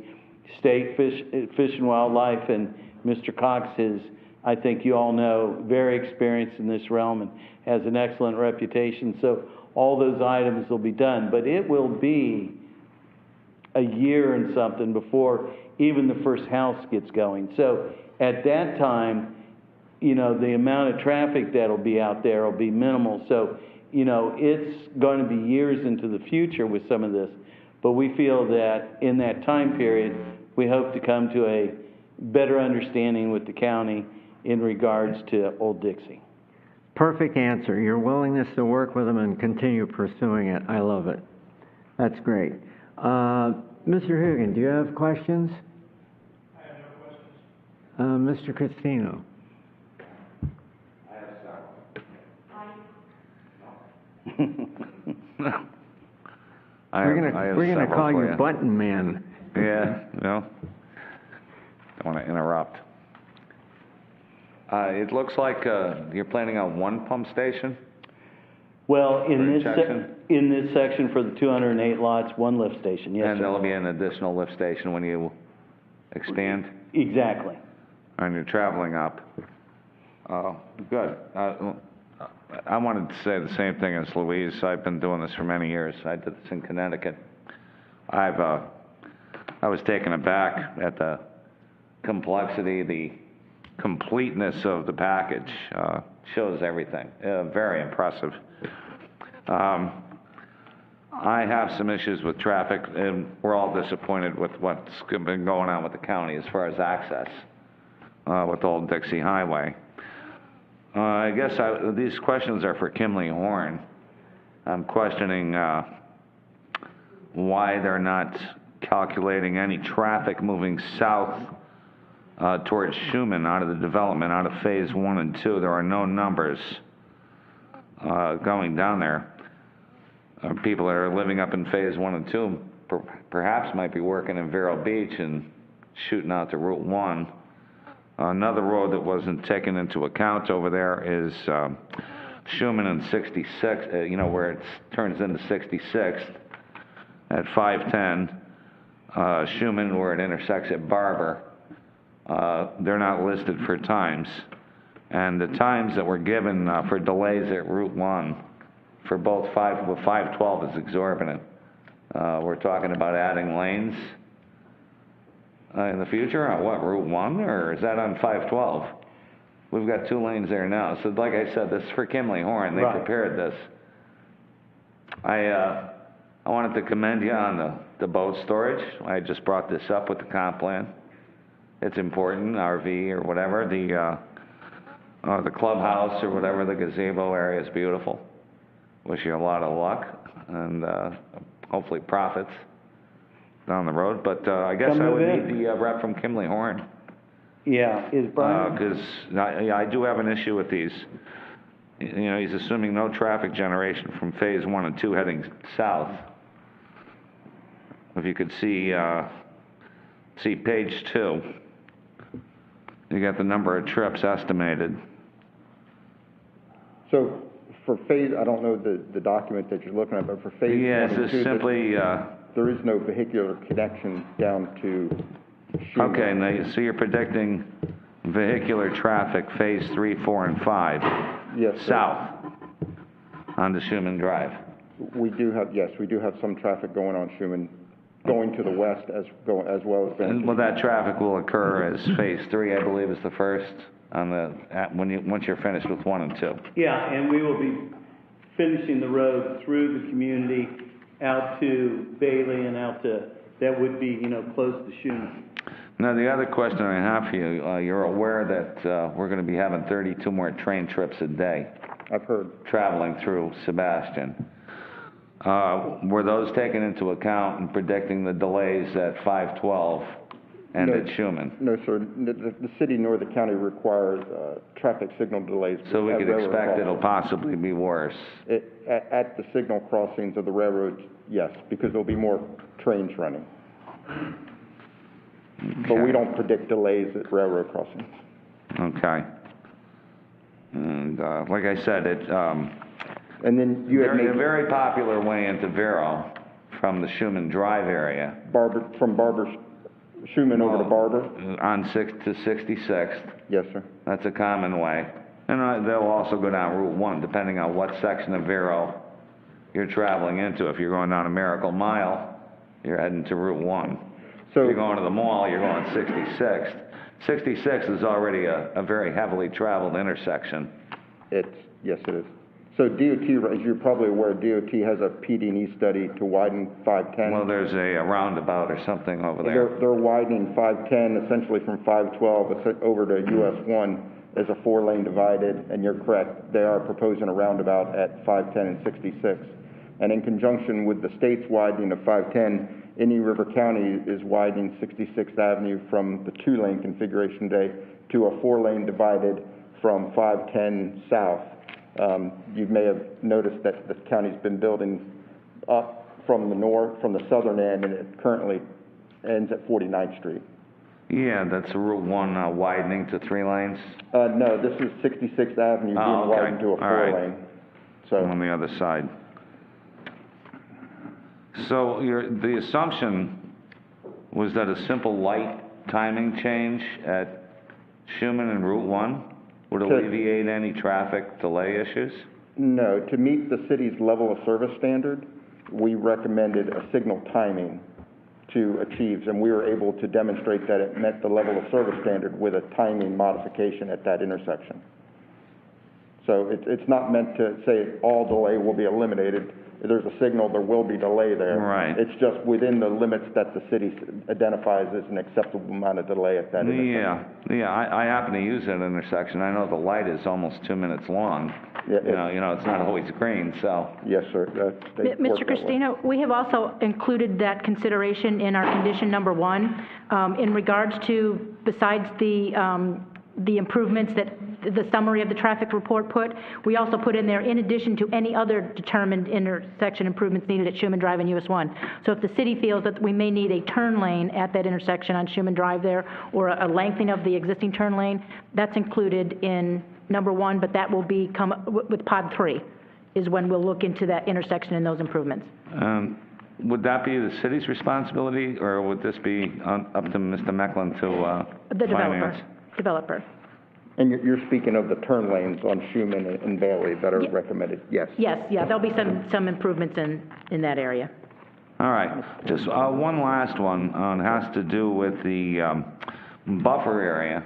state Fish and Wildlife, and Mr. Cox is, I think you all know, very experienced in this realm and has an excellent reputation. So all those items will be done, but it will be a year and something before even the first house gets going. So at that time, you know, the amount of traffic that'll be out there will be minimal. So, you know, it's going to be years into the future with some of this. But we feel that in that time period, we hope to come to a better understanding with the county in regards to Old Dixie. Perfect answer. Your willingness to work with them and continue pursuing it. I love it. That's great. Mr. Hugan, do you have questions? I have no questions. Mr. Cristino. We're gonna call you Button Man. Yeah, no. Don't want to interrupt. It looks like you're planning on one pump station? Well, in in this section for the 208 lots, one lift station, yes, And sir. there'll be an additional lift station when you expand? Exactly. And you're traveling up. Good. I wanted to say the same thing as Louise. I've been doing this for many years. I did this in Connecticut. I was taken aback at the complexity, the completeness of the package. Shows everything. Very impressive. I have some issues with traffic, and we're all disappointed with what's been going on with the county as far as access with Old Dixie Highway. I guess these questions are for Kimley Horn. I'm questioning why they're not calculating any traffic moving south towards Schuman out of the development, out of phase 1 and 2. There are no numbers going down there. People that are living up in phase 1 and 2 perhaps might be working in Vero Beach and shooting out to Route 1. Another road that wasn't taken into account over there is Schuman and 66, you know, where it turns into 66th at 510. Schuman, where it intersects at Barber. They're not listed for times. And the times that were given for delays at Route 1 for both 512 is exorbitant. We're talking about adding lanes in the future on what, Route 1, or is that on 512? We've got 2 lanes there now. So like I said, this is for Kimley Horn. They prepared this. I wanted to commend you on the boat storage. I just brought this up with the comp plan. It's important, RV or whatever. The clubhouse or whatever, the gazebo area is beautiful. Wish you a lot of luck and hopefully profits down the road. But I guess I would need the rep from Kimley Horn. Yeah, is Brian? Because I do have an issue with these. You know, he's assuming no traffic generation from phase 1 and 2 heading south. If you could see page 2, you got the number of trips estimated. So for phase, I don't know the document that you're looking at, but for phase 1 and 2, this is simply, there is no vehicular connection down to Schuman. Okay, now you see you're predicting vehicular traffic phase 3, 4, and 5. Yes, sir. South onto Schuman Drive. We do have some traffic going on Schuman going to the west as well as going. Well, that traffic will occur as Phase 3, I believe, is the first on once you're finished with 1 and 2. Yeah, and we will be finishing the road through the community out to Bailey and out to, that would be, close to Schuman. Now, the other question I have for you, you're aware that we're going to be having 32 more train trips a day. I've heard. Traveling through Sebastian. Were those taken into account in predicting the delays at 512 and at Schuman? No, sir. The city nor the county requires traffic signal delays. So we could expect it'll possibly be worse. At the signal crossings of the railroads, yes, because there'll be more trains running. Okay. But we don't predict delays at railroad crossings. Okay. And like I said, it's and then you have a very popular way into Vero from the Schuman Drive area. From Schuman over to Barber? On 6 to 66th. Yes, sir. That's a common way. And they'll also go down Route 1, depending on what section of Vero you're traveling into. If you're going down a Miracle Mile, you're heading to Route 1. So if you're going to the mall, you're going 66th. 66 is already a very heavily traveled intersection. Yes, it is. So DOT, as you're probably aware, DOT has a PD&E study to widen 510. Well, there's a roundabout or something over there. They're widening 510 essentially from 512 over to US 1 as a 4-lane divided, and you're correct. They are proposing a roundabout at 510 and 66. And in conjunction with the state's widening of 510, Indian River County is widening 66th Avenue from the 2-lane configuration day to a 4-lane divided from 510 south. You may have noticed that the county's been building up from the southern end, and it currently ends at 49th Street. Yeah, that's Route 1 widening to 3 lanes? No, this is 66th Avenue being widened to a 4-lane. So on the other side. So the assumption was that a simple light timing change at Schuman and Route 1 would alleviate any traffic delay issues? No. To meet the city's level of service standard, we recommended a signal timing to achieve, and we were able to demonstrate that it met the level of service standard with a timing modification at that intersection. So it's not meant to say all delay will be eliminated. If there's a signal, there will be delay there. Right. It's just within the limits that the city identifies as an acceptable amount of delay at that intersection. Yeah. I happen to use that intersection. I know the light is almost 2 minutes long. Yeah, it's not always green, so. Yes, sir. Mr. Christina, we have also included that consideration in our condition number 1 in regards to, besides the improvements that the summary of the traffic report put, we also put in there, in addition to any other determined intersection improvements needed at Schuman Drive and US 1. So if the city feels that we may need a turn lane at that intersection on Schuman Drive there, or a lengthening of the existing turn lane, that's included in number 1, but that will come with pod 3, is when we'll look into that intersection and those improvements. Would that be the city's responsibility, or would this be up to Mr. Mecklin to the developer. And you're speaking of the turn lanes on Schuman and Bailey that are recommended? Yes. Yes, there'll be some improvements in that area. All right. Just one last one has to do with the buffer area.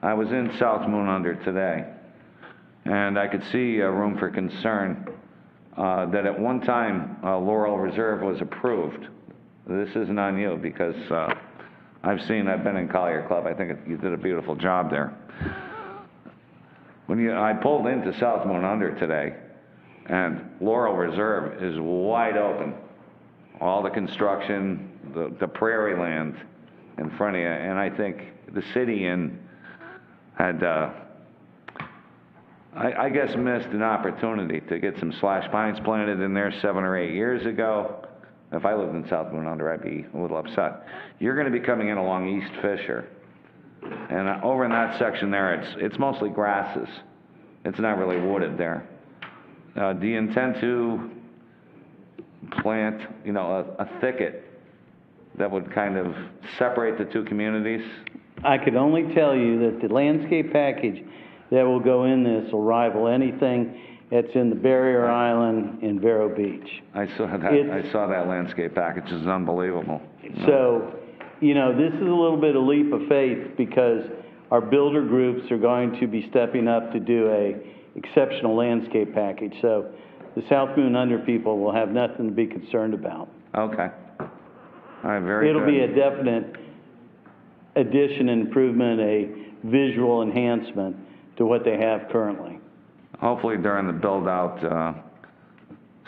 I was in South Moon Under today, and I could see room for concern that at one time Laurel Reserve was approved. This isn't on you because I've been in Collier Club. I think you did a beautiful job there. I pulled into South Moon Under today, and Laurel Reserve is wide open. All the construction, the prairie land in front of you, and I think the city had, I guess, missed an opportunity to get some slash pines planted in there 7 or 8 years ago. If I lived in South Moon Under, I'd be a little upset. You're going to be coming in along East Fisher. And over in that section there, it's mostly grasses. It's not really wooded there. Do you intend to plant, a thicket that would kind of separate the two communities? I could only tell you that the landscape package that will go in this will rival anything It's in the Barrier Island in Vero Beach. I saw that, I saw that landscape package, it's unbelievable. So, you know, this is a little bit of leap of faith because our builder groups are going to be stepping up to do a exceptional landscape package. So the South Moon Under people will have nothing to be concerned about. Okay. All right, very good. It'll be a definite addition, improvement, a visual enhancement to what they have currently. Hopefully during the build-out,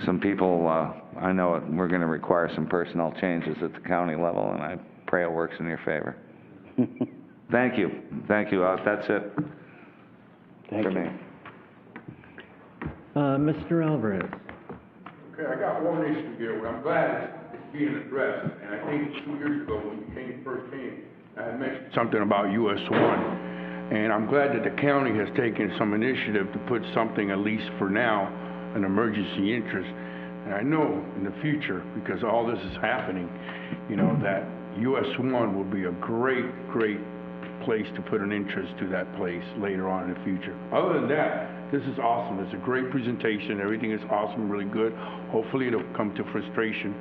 some people, I know we're going to require some personnel changes at the county level, and I pray it works in your favor. Thank you. Thank you. That's it for me. Mr. Alvarez. Okay, I got one issue here. Well, I'm glad it's being addressed, and I think 2 years ago when you first came, I had mentioned something about US 1, and I'm glad that the county has taken some initiative to put something, at least for now, an emergency interest. And I know in the future, because all this is happening, you know, that US 1 will be a great place to put an interest to that place later on in the future. Other than that, this is awesome. It's a great presentation. Everything is awesome, really good. Hopefully it'll come to frustration,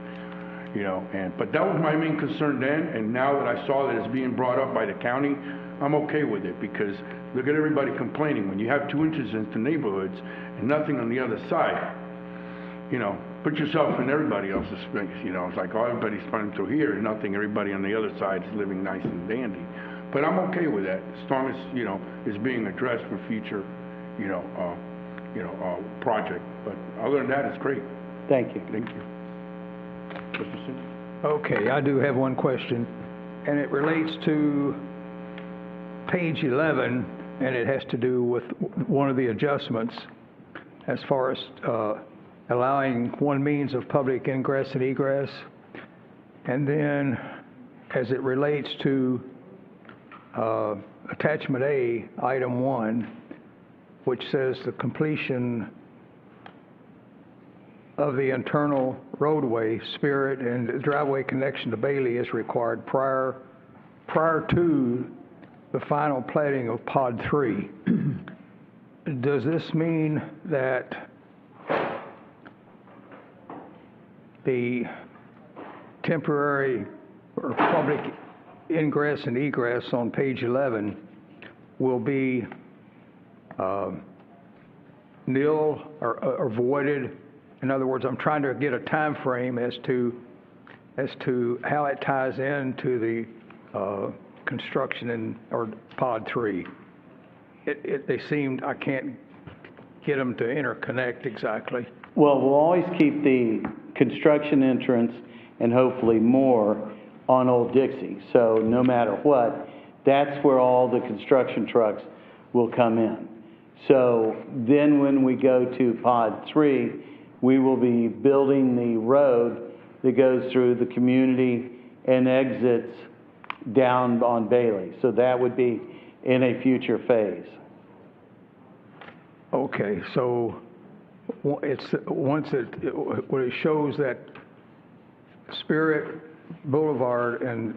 you know. But that was my main concern then, and now that I saw that it's being brought up by the county, I'm okay with it, because look at everybody complaining. When you have 2 entrances into neighborhoods and nothing on the other side, you know, put yourself in everybody else's space, you know. It's like, oh, everybody's running through here and nothing, everybody on the other side is living nice and dandy. But I'm okay with that, as long as, you know, it's being addressed for future, project. But other than that, it's great. Thank you. Thank you. Mr. Sim? Okay, I do have one question, and it relates to page 11, and it has to do with one of the adjustments as far as allowing one means of public ingress and egress. And then as it relates to attachment A, item 1, which says the completion of the internal roadway, Spirit, and driveway connection to Bailey is required prior to the final plating of Pod 3. Does this mean that the temporary or public ingress and egress on page 11 will be nil or voided? In other words, I'm trying to get a time frame as to how it ties into the construction or Pod 3. They seemed, I can't get them to interconnect exactly. Well, we'll always keep the construction entrance and hopefully more on Old Dixie. So no matter what, that's where all the construction trucks will come in. So then when we go to Pod 3, we will be building the road that goes through the community and exits down on Bailey. So that would be in a future phase. Okay, so it shows that Spirit Boulevard and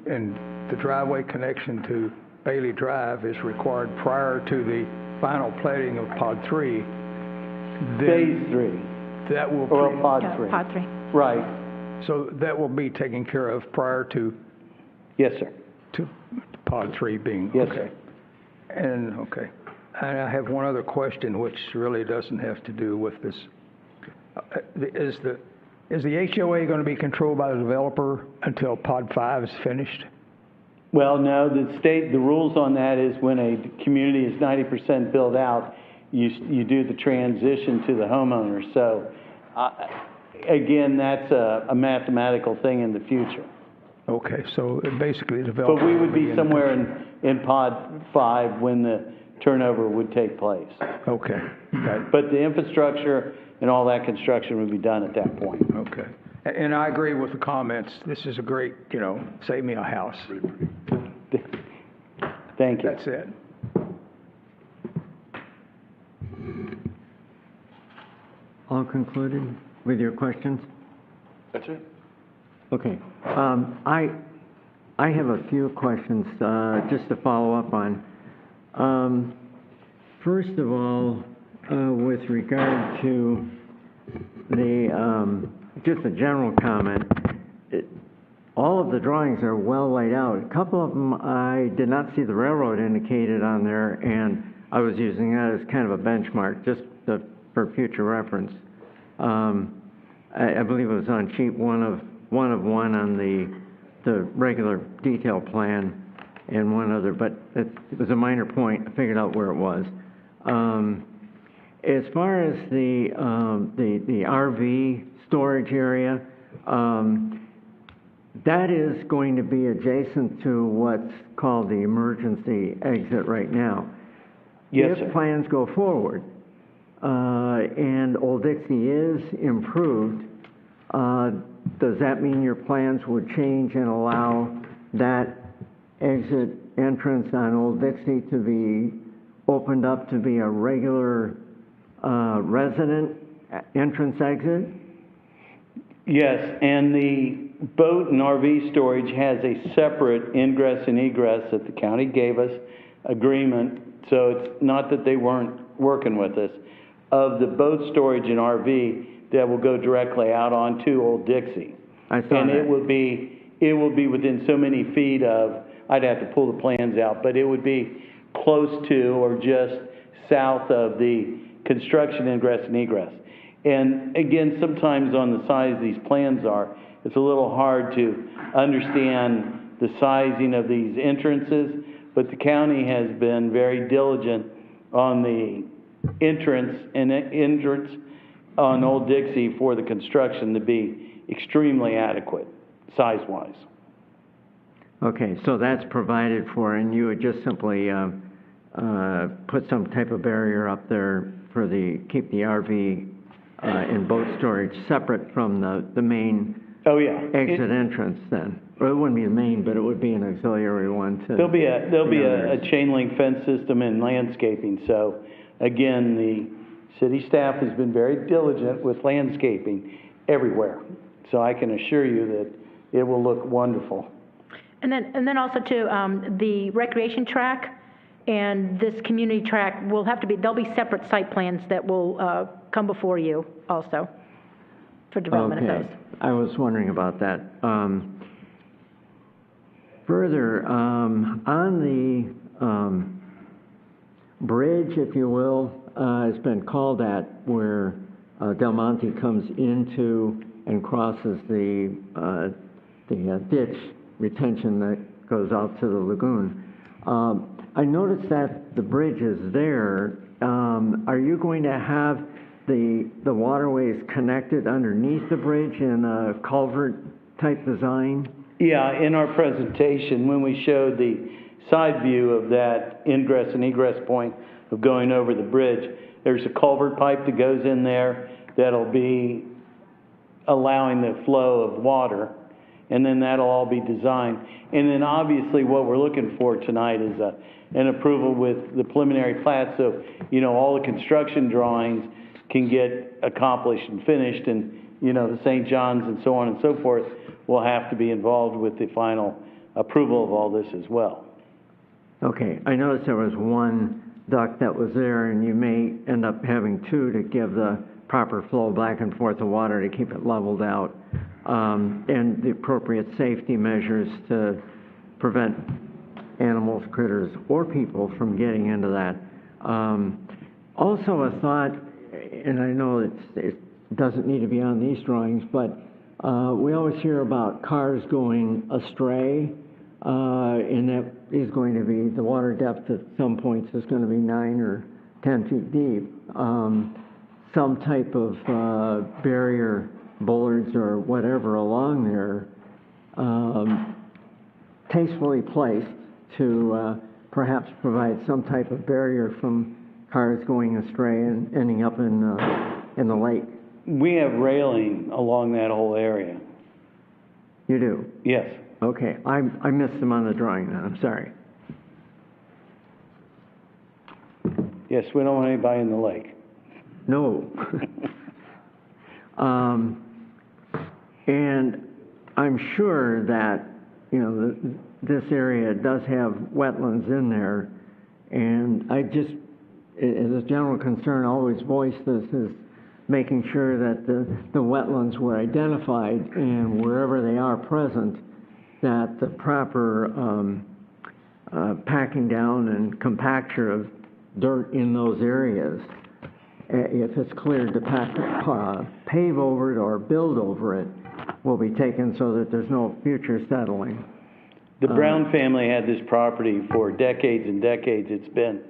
the driveway connection to Bailey Drive is required prior to the final plating of Pod 3. Phase 3. That will or Pod 3. Pod 3. Right. So that will be taken care of prior to. Yes, sir. To Pod 3 being. Yes, okay. sir. And okay. And I have one other question, which really doesn't have to do with this. Is the HOA going to be controlled by the developer until Pod 5 is finished? Well, no, the rules on that is when a community is 90% built out, you do the transition to the homeowner. So, again, that's a mathematical thing in the future. Okay, so basically the developer. But we would be somewhere in Pod 5 when the turnover would take place. Okay. But the infrastructure and all that construction would be done at that point. Okay. And I agree with the comments. This is a great, save me a house. Thank you. That's it. All concluded with your questions? That's it. Okay. I have a few questions just to follow up on. First of all, with regard to the, just a general comment. All of the drawings are well laid out. A couple of them, I did not see the railroad indicated on there, and I was using that as kind of a benchmark, just for future reference. I believe it was on sheet one of one on the regular detail plan, and one other, but it was a minor point. I figured out where it was. As far as the RV storage area, that is going to be adjacent to what's called the emergency exit right now. Yes, if sir. plans go forward, and Old Dixie is improved, does that mean your plans would change and allow that exit entrance on Old Dixie to be opened up to be a regular resident entrance exit? Yes, and the boat and RV storage has a separate ingress and egress that the county gave us agreement, so it's not that they weren't working with us, of the boat storage and RV that will go directly out onto Old Dixie. I saw and that. it will be within so many feet of, I'd have to pull the plans out, but it would be close to or just south of the construction ingress and egress. And again, sometimes on the size these plans are, it's a little hard to understand the sizing of these entrances, but the county has been very diligent on the entrance on Old Dixie for the construction to be extremely adequate, size-wise. Okay, so that's provided for, and you would just simply put some type of barrier up there for keep the RV and boat storage separate from the main exit entrance then? Or it wouldn't be the main, but it would be an auxiliary one to... There'll be a chain link fence system and landscaping, so again, the city staff has been very diligent with landscaping everywhere. So I can assure you that it will look wonderful. And then also too, the recreation track and this community track will have to be, there'll be separate site plans that will come before you also for development of those. I was wondering about that. Further, on the bridge, if you will, has been called at where Del Monte comes into and crosses the ditch retention that goes out to the lagoon. I noticed that the bridge is there. Are you going to have the waterways connected underneath the bridge in a culvert type design? Yeah, in our presentation, when we showed the side view of that ingress and egress point of going over the bridge, there's a culvert pipe that goes in there that'll be allowing the flow of water, and then that'll all be designed. And then obviously what we're looking for tonight is an approval with the preliminary plat, so all the construction drawings can get accomplished and finished, and the St. John's and so on and so forth will have to be involved with the final approval of all this as well. Okay, I noticed there was one duct that was there, and you may end up having two to give the proper flow back and forth of water to keep it leveled out, and the appropriate safety measures to prevent animals, critters, or people from getting into that. Also a thought, and I know it doesn't need to be on these drawings, but we always hear about cars going astray, and that is going to be, the water depth at some points is going to be 9 or 10 feet deep. Some type of barrier, bollards or whatever along there, tastefully placed to perhaps provide some type of barrier from cars going astray and ending up in the lake. We have railing along that whole area. You do? Yes. Okay, I missed them on the drawing then, I'm sorry. Yes, we don't want anybody in the lake. No. And I'm sure that, this area does have wetlands in there, and I just as a general concern always voiced, this is making sure that the wetlands were identified, and wherever they are present, that the proper packing down and compacture of dirt in those areas, if it's cleared to pave over it or build over it, will be taken so that there's no future settling. The Brown family had this property for decades and decades. It's been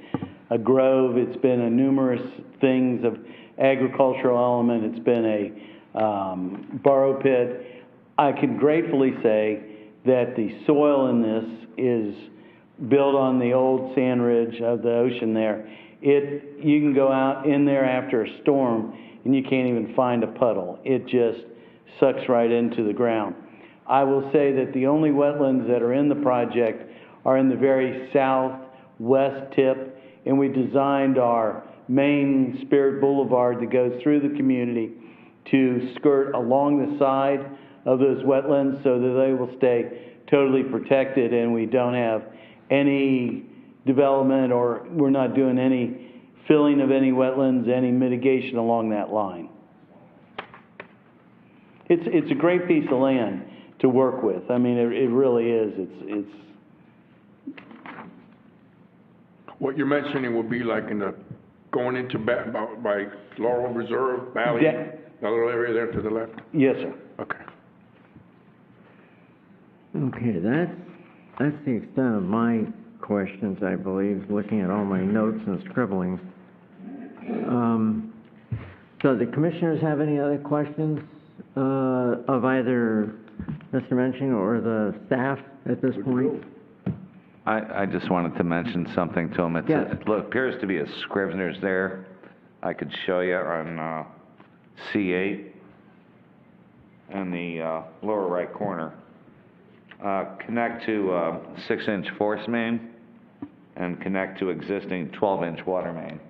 a grove, it's been a numerous things of agricultural element, it's been a borrow pit. I can gratefully say that the soil in this is built on the old sand ridge of the ocean there. You can go out in there after a storm and you can't even find a puddle. It just sucks right into the ground. I will say that the only wetlands that are in the project are in the very southwest tip, and we designed our main Spirit Boulevard that goes through the community to skirt along the side of those wetlands so that they will stay totally protected and we don't have any development, or we're not doing any filling of any wetlands, any mitigation along that line. It's a great piece of land to work with. I mean, it really is. It's What you're mentioning will be like going into by Laurel Reserve Valley, Yeah. the little area there to the left? Yes, sir. Okay. Okay, that's the extent of my questions, I believe, looking at all my notes and scribblings. So the commissioners have any other questions of either Mr. Menching or the staff at this point? I just wanted to mention something to him. It appears to be a Scrivener's there. I could show you on C8 in the lower right corner. Connect to 6-inch force main and connect to existing 12-inch water main.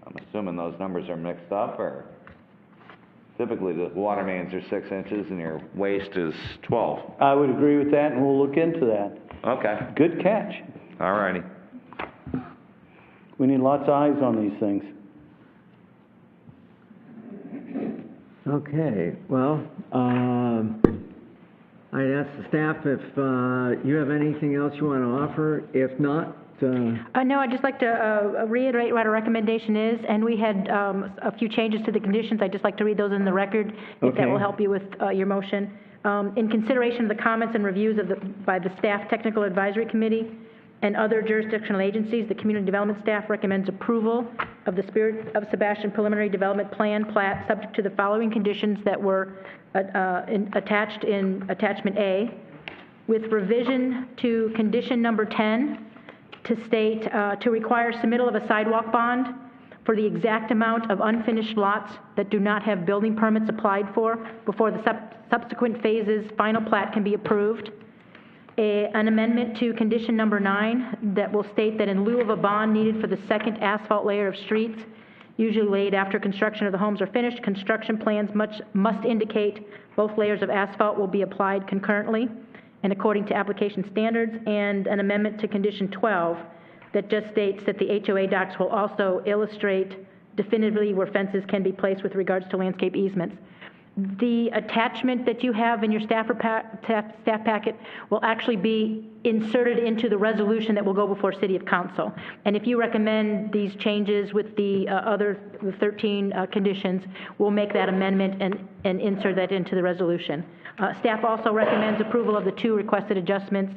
I'm assuming those numbers are mixed up, or typically the water mains are 6 inches and your waste is 12. I would agree with that, and we'll look into that. Okay. Good catch. All righty. We need lots of eyes on these things. Okay, well, I'd ask the staff if you have anything else you want to offer. If not, No, I'd just like to reiterate what our recommendation is, and we had a few changes to the conditions. I'd just like to read those in the record, if that will help you with your motion. In consideration of the comments and reviews by the Staff Technical Advisory Committee and other jurisdictional agencies, the Community Development staff recommends approval of the Spirit of Sebastian Preliminary Development Plan plat, subject to the following conditions that were attached in Attachment A, with revision to condition number 10 to state, to require submittal of a sidewalk bond for the exact amount of unfinished lots that do not have building permits applied for before the subsequent phases final plat can be approved. An amendment to condition number 9 that will state that in lieu of a bond needed for the second asphalt layer of streets, usually laid after construction of the homes are finished, construction plans must indicate both layers of asphalt will be applied concurrently and according to application standards, and an amendment to condition 12 that just states that the HOA docs will also illustrate definitively where fences can be placed with regards to landscape easements. The attachment that you have in your staff packet will actually be inserted into the resolution that will go before City of Council. And if you recommend these changes with the other 13 conditions, we'll make that amendment and insert that into the resolution. Staff also recommends approval of the 2 requested adjustments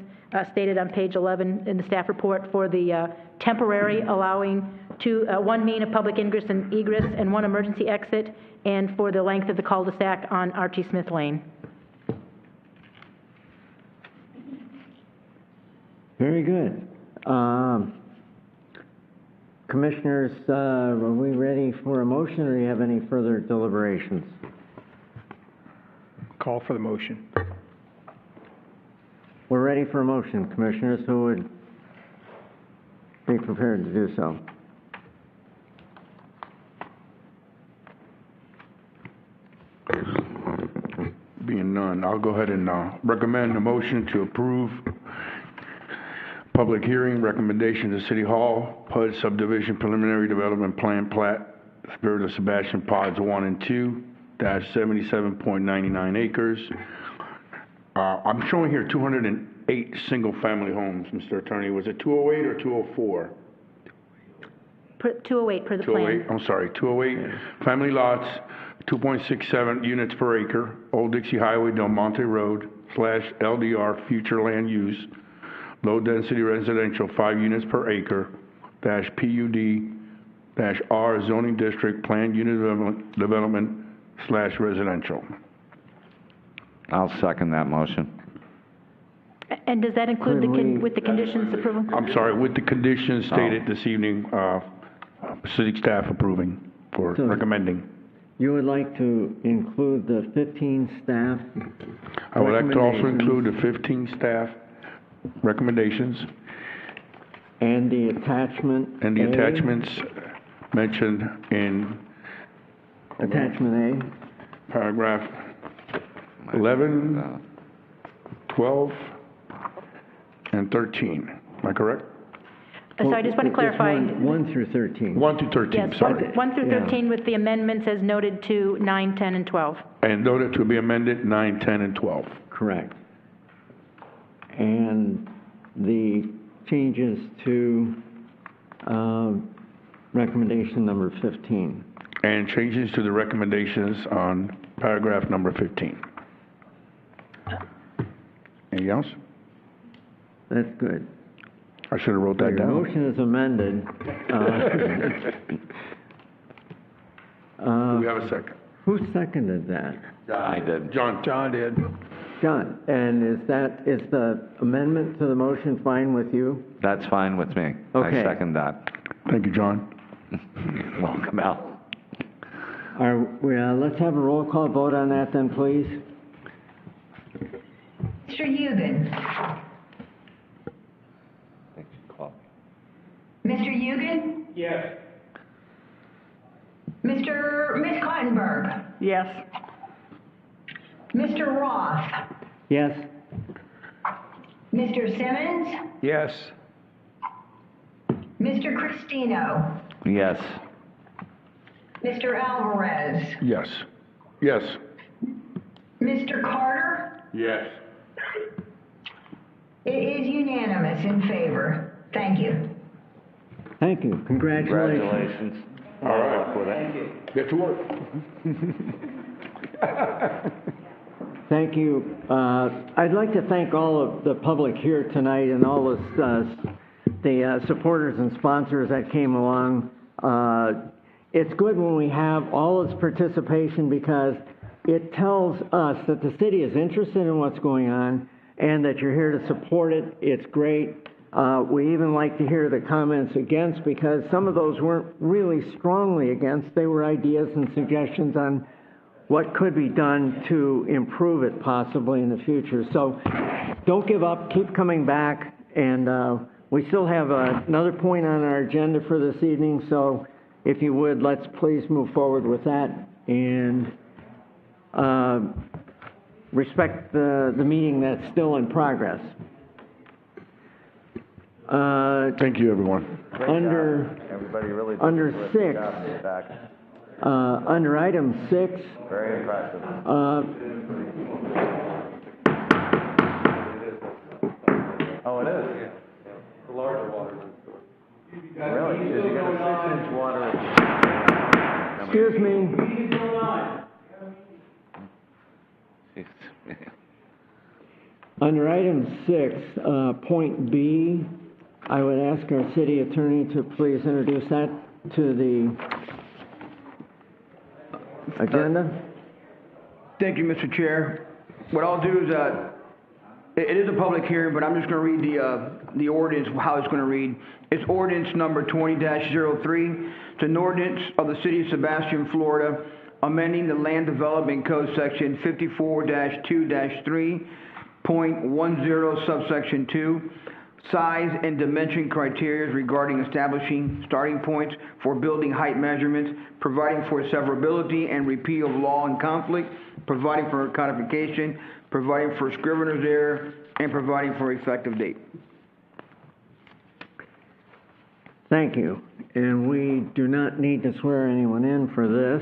stated on page 11 in the staff report for the temporary allowing 1 mean of public ingress and egress and 1 emergency exit, and for the length of the cul-de-sac on Archie Smith Lane. very good. Commissioners, are we ready for a motion, or do you have any further deliberations? Call for the motion. We're ready for a motion, Commissioners. Who would be prepared to do so? Being none, I'll go ahead and recommend a motion to approve Public hearing, recommendation to City Hall, PUD subdivision preliminary development plan plat, Spirit of Sebastian pods 1 and 2, -77.99 acres. I'm showing here 208 single-family homes, Mr. Attorney. Was it 208 or 204? 208 per the plan. 208, I'm sorry, 208 family lots, 2.67 units per acre, Old Dixie Highway, Del Monte Road, /LDR, future land use, low-density residential, 5 units per acre, -PUD-R zoning district, planned unit development /residential. I'll second that motion. And does that include with the conditions approval? I'm sorry, with the conditions stated this evening, city staff approving for recommending. You would like to include the 15 staff? I would like to also include the 15 staff recommendations. And the attachment And the A? attachments mentioned in Attachment paragraph 11, 12, and 13. Am I correct? So I just want to clarify. 1 through 13. 1 through 13, Yes, sorry. 1 through 13 with the amendments as noted to 9, 10, and 12. And noted to be amended 9, 10, and 12. Correct. And the changes to recommendation number 15. And changes to the recommendations on paragraph number 15. Anything else? That's good. I should have wrote that Your down. motion is amended. Do we have a second? Who seconded that? I did. John did. John, and is the amendment to the motion fine with you? That's fine with me. Okay. I second that. Thank you, John. Welcome, Al. Let's have a roll call vote on that then, please. Mr. Eugen? Mr. Eugen? Yes. Miss Cottenberg? Yes. Mr. Roth? Yes? Mr. Simmons? Yes. Mr. Cristino? Yes. Mr. Alvarez? Yes. Yes. Mr. Carter? Yes. It is unanimous in favor. Thank you. Thank you. Congratulations. All right. Thank you. Get to work. Thank you. I'd like to thank all of the public here tonight and all the supporters and sponsors that came along. It's good when we have all this participation because it tells us that the city is interested in what's going on and that you're here to support it. It's great. We even like to hear the comments against because some of those weren't really strongly against. They were ideas and suggestions on what could be done to improve it possibly in the future. So don't give up. Keep coming back. And we still have another point on our agenda for this evening. So if you would, let's please move forward with that and respect the meeting that's still in progress. Thank you, everyone. Everybody really under did a 6, job in the back. under item 6, Very impressive. Oh, it is? The larger water. Really? Did you get a 6-inch water? excuse me. Under item 6, point B, I would ask our city attorney to please introduce that to the agenda. Thank you, Mr. Chair. What I'll do is, it is a public hearing, but I'm just going to read the ordinance, how it's going to read. It's ordinance number 20-03. It's an ordinance of the City of Sebastian, Florida, amending the Land Development Code Section 54-2-3.10 subsection 2, size and dimension criteria regarding establishing starting points for building height measurements, providing for severability and repeal of law and conflict, providing for codification, providing for scrivener's error, and providing for effective date. Thank you. And we do not need to swear anyone in for this.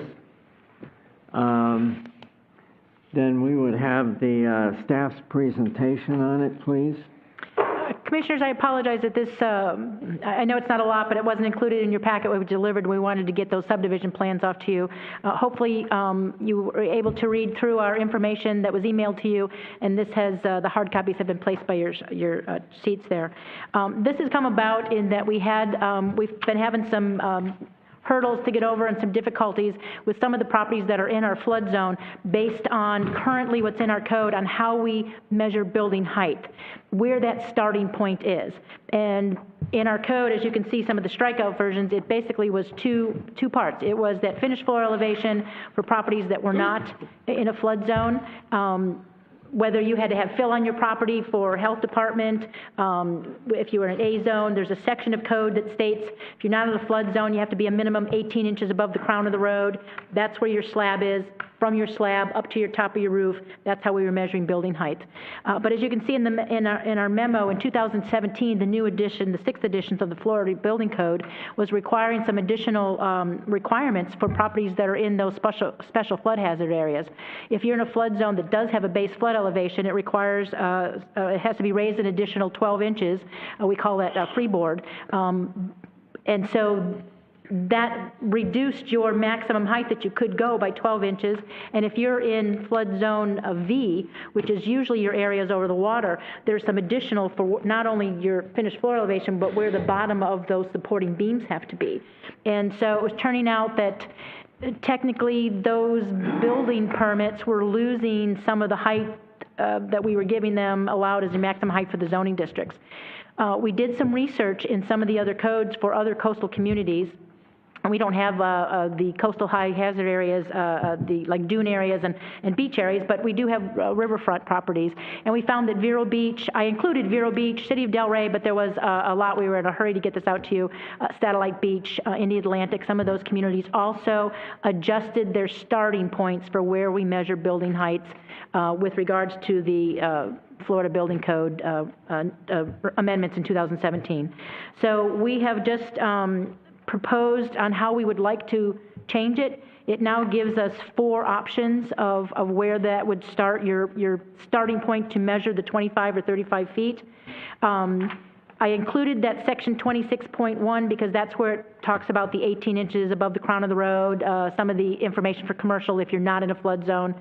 Then we would have the staff's presentation on it, please. Commissioners, I apologize that this, I know it's not a lot, but it wasn't included in your packet when we delivered. We wanted to get those subdivision plans off to you. Hopefully, you were able to read through our information that was emailed to you, and this has, the hard copies have been placed by your seats there. This has come about in that we've been having some hurdles to get over and some difficulties with some of the properties that are in our flood zone based on currently what's in our code on how we measure building height, where that starting point is. And in our code, as you can see some of the strikeout versions, it basically was two parts. It was that finished floor elevation for properties that were not in a flood zone, whether you had to have fill on your property for health department, if you were in an A zone, there's a section of code that states if you're not in a flood zone, you have to be a minimum 18 inches above the crown of the road. That's where your slab is. From your slab up to your top of your roof, that's how we were measuring building height. But as you can see in our memo in 2017, the new edition, the 6th edition of the Florida Building Code was requiring some additional requirements for properties that are in those special flood hazard areas. If you're in a flood zone that does have a base flood elevation, it requires, it has to be raised an additional 12 inches. We call that freeboard. And so that reduced your maximum height that you could go by 12 inches. And if you're in flood zone V, which is usually your areas over the water, there's some additional for not only your finished floor elevation, but where the bottom of those supporting beams have to be. And so it was turning out that technically those building permits were losing some of the height that we were giving them allowed as the maximum height for the zoning districts. We did some research in some of the other codes for other coastal communities. We don't have the coastal high hazard areas, the like dune areas and beach areas, but we do have riverfront properties. And we found that Vero Beach, I included Vero Beach, City of Delray, but there was a lot, we were in a hurry to get this out to you, Satellite Beach, in the Atlantic, some of those communities also adjusted their starting points for where we measure building heights with regards to the Florida Building Code amendments in 2017. So we have just proposed on how we would like to change it. It now gives us 4 options of where that would start, your starting point to measure the 25 or 35 feet. I included that section 26.1 because that's where it talks about the 18 inches above the crown of the road, some of the information for commercial if you're not in a flood zone.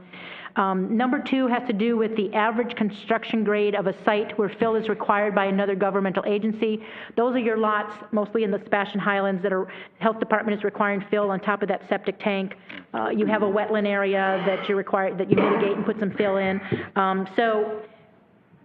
Number 2 has to do with the average construction grade of a site where fill is required by another governmental agency. Those are your lots, mostly in the Sebastian Highlands, that our health department is requiring fill on top of that septic tank. You have a wetland area that you mitigate and put some fill in. So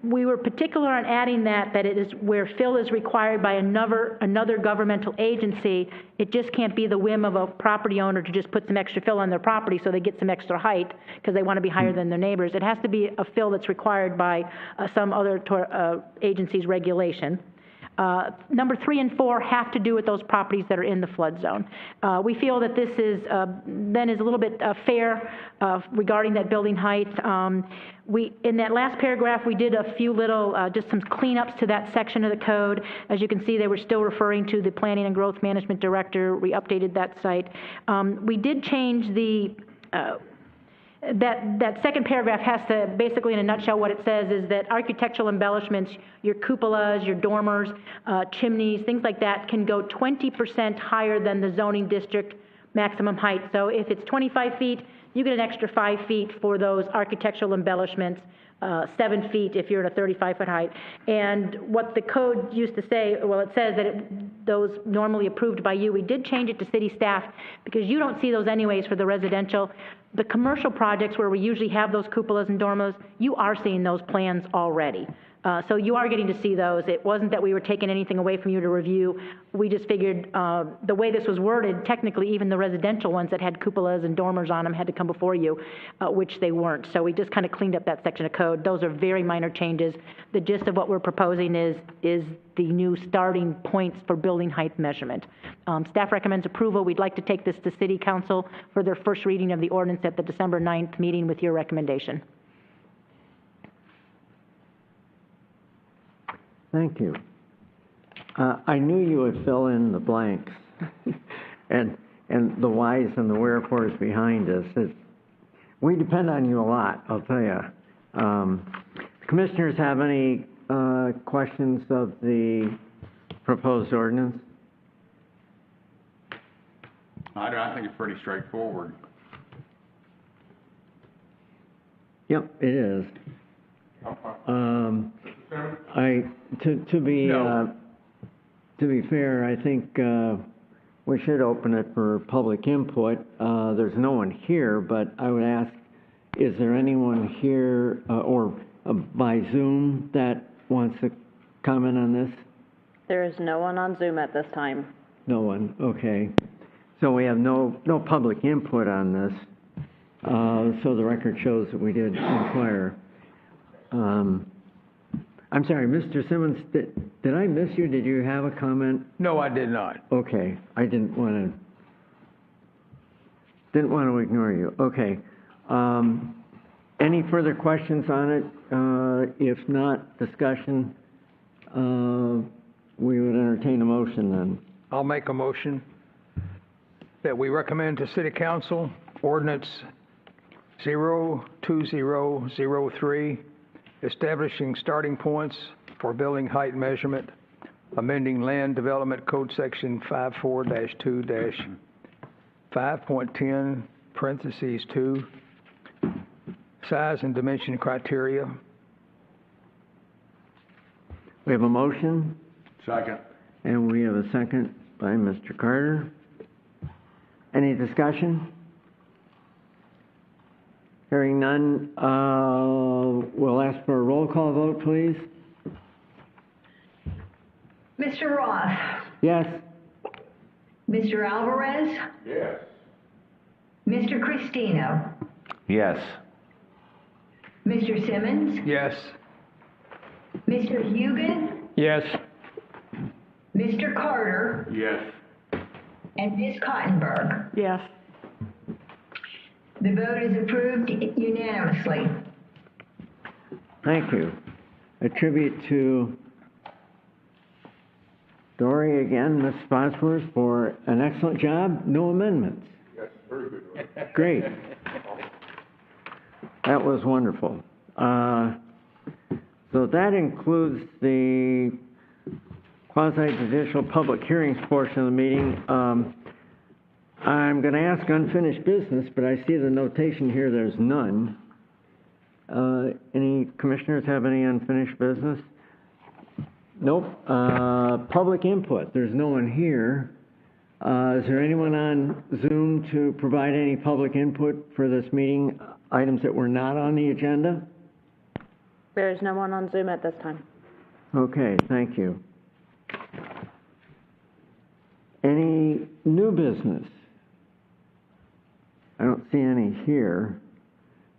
we were particular on adding that it is where fill is required by another governmental agency. It just can't be the whim of a property owner to just put some extra fill on their property so they get some extra height because they want to be higher than their neighbors. It has to be a fill that's required by some other agency's regulation. Number 3 and 4 have to do with those properties that are in the flood zone. We feel that this is then is a little bit fair regarding that building height. In that last paragraph, we did a few little, just some cleanups to that section of the code. As you can see, they were still referring to the Planning and Growth Management Director. We updated that site. We did change the that second paragraph has to, basically in a nutshell, what it says is that architectural embellishments, your cupolas, your dormers, chimneys, things like that can go 20% higher than the zoning district maximum height. So if it's 25 feet, you get an extra 5 feet for those architectural embellishments, 7 feet if you're at a 35-foot height. And what the code used to say, well, it says that those normally approved by you. We did change it to city staff because you don't see those anyways for the residential. The commercial projects where we usually have those cupolas and dormers, you are seeing those plans already. So you are getting to see those. It wasn't that we were taking anything away from you to review. We just figured the way this was worded, technically even the residential ones that had cupolas and dormers on them had to come before you, which they weren't. So we just kind of cleaned up that section of code. Those are very minor changes. The gist of what we're proposing is the new starting points for building height measurement. Staff recommends approval. We'd like to take this to City Council for their first reading of the ordinance at the December 9th meeting with your recommendation. Thank you. I knew you would fill in the blanks and the whys and the wherefores behind this. We depend on you a lot, I'll tell you. Commissioners have any questions of the proposed ordinance? I think it's pretty straightforward. Yep, it is. To be fair, I think we should open it for public input. There's no one here, but I would ask, is there anyone here or by Zoom that wants to comment on this? There is no one on Zoom at this time. No one, okay. So we have no public input on this. So the record shows that we did inquire. I'm sorry, Mr. Simmons, did I miss you? Did you have a comment? No, I did not. Okay, I didn't want to ignore you. Okay. Any further questions on it? If not, discussion, we would entertain a motion then. I'll make a motion that we recommend to City Council ordinance 02003, establishing starting points for building height measurement, amending land development code section 54-2-5.10, parentheses 2, size and dimension criteria. We have a motion. Second. And we have a second by Mr. Carter. Any discussion? Hearing none, we'll ask for a roll call vote, please. Mr. Roth? Yes. Mr. Alvarez? Yes. Mr. Cristino? Yes. Mr. Simmons? Yes. Mr. Hugan? Yes. Mr. Carter? Yes. And Ms. Cottenberg? Yes. The vote is approved unanimously. Thank you. A tribute to Dory again, Ms. Bosworth, for an excellent job. No amendments. Yes, very good. Great. That was wonderful. So that includes the quasi-judicial public hearings portion of the meeting. I'm going to ask unfinished business, but I see the notation here, there's none. Any commissioners have any unfinished business? Nope. Public input, there's no one here. Is there anyone on Zoom to provide any public input for this meeting, items that were not on the agenda? There is no one on Zoom at this time. Okay, thank you. Any new business? I don't see any here.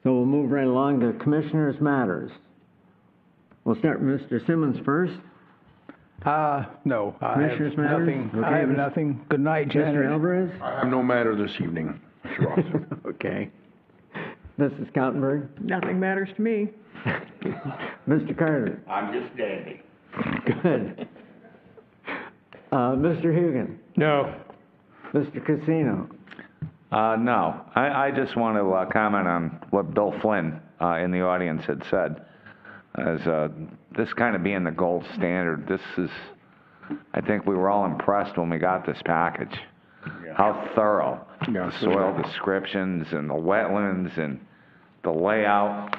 So we'll move right along to Commissioners' Matters. We'll start with Mr. Simmons first. No, I have Commissioners' Matters? nothing. Okay, I have nothing. Good night, Janet. Mr. Alvarez? I have no matter this evening, Mr. Ross. Okay. Mrs. Cottenberg? Nothing matters to me. Mr. Carter? I'm just dandy. Good. Mr. Hugan? No. Mr. Casino? No. I just want to comment on what Bill Flynn in the audience had said. As this kind of being the gold standard, this is, I think we were all impressed when we got this package. Yeah. How thorough. Yeah, The soil descriptions and the wetlands and the layout.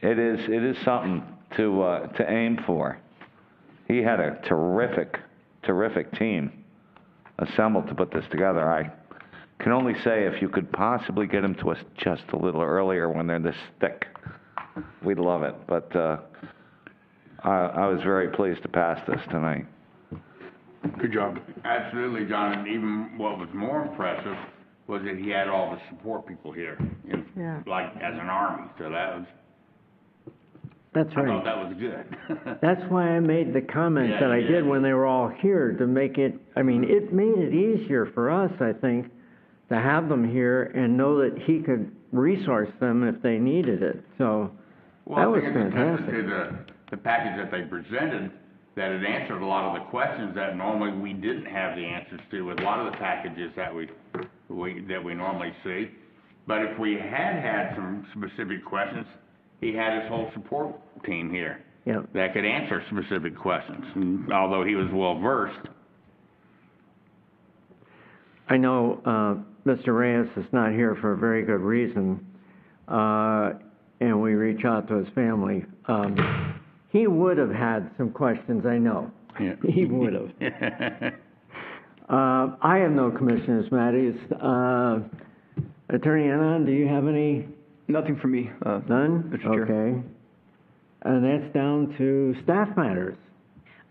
It is something to aim for. He had a terrific team assembled to put this together. I can only say if you could possibly get them to us just a little earlier when they're this thick, we'd love it. But I was very pleased to pass this tonight. Good job. Absolutely, John, and even what was more impressive was that he had all the support people here, like as an army, so that was, That's I right. thought that was good. That's why I made the comment Yeah, that I yeah. did when they were all here, to make it, I mean, it made it easier for us, I think, to have them here and know that he could resource them if they needed it. So that Well, was I think in fantastic. to the package that they presented, that it answered a lot of the questions that normally we didn't have the answers to with a lot of the packages that we normally see. But if we had some specific questions, he had his whole support team here Yep. that could answer specific questions, and although he was well-versed. I know Mr. Reyes is not here for a very good reason, and we reach out to his family. He would have had some questions, I know. Yeah. He would have. I have no commissioners' matters. Attorney Anon, do you have any? Nothing for me, None? Mr. Chair. Okay. And that's down to staff matters.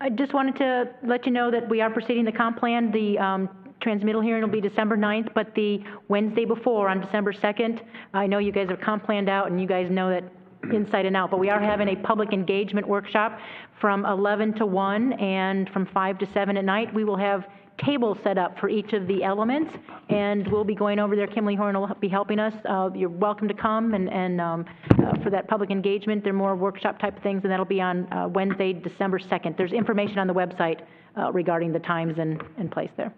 I just wanted to let you know that we are proceeding the comp plan. The transmittal hearing will be December 9th, but the Wednesday before, on December 2nd, I know you guys have comp planned out, and you guys know that inside and out, but we are having a public engagement workshop from 11 to 1 and from 5 to 7 at night. We will have tables set up for each of the elements, and we'll be going over there. Kimberly Horn will be helping us. You're welcome to come, and for that public engagement, they're more workshop type things, and that'll be on Wednesday, December 2nd. There's information on the website regarding the times and place there.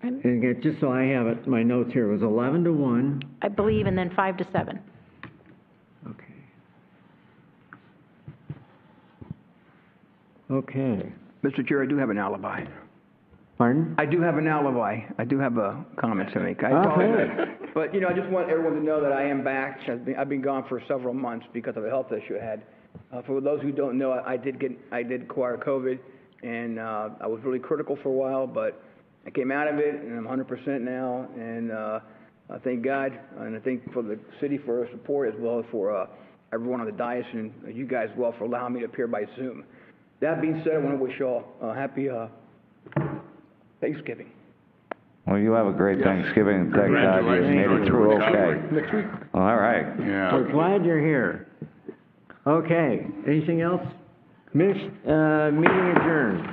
And again, just so I have it, my notes here, it was 11 to 1. I believe, and then 5 to 7. Okay. Okay. Mr. Chair, I do have an alibi. Pardon? I do have an alibi. I do have a comment to make. I apologize. But, you know, I just want everyone to know that I am back. I've been gone for several months because of a health issue I had. For those who don't know, I did acquire COVID, and I was really critical for a while, but I came out of it, and I'm 100% now, and I thank God, and I thank for the city for their support, as well as for everyone on the dais, and you guys as well for allowing me to appear by Zoom. That being said, I want to wish you all a happy Thanksgiving. Well, you have a great Thanksgiving, and thank God you made it through okay. Next week. All right. Yeah. We're glad you're here. Okay, anything else? Meeting adjourned.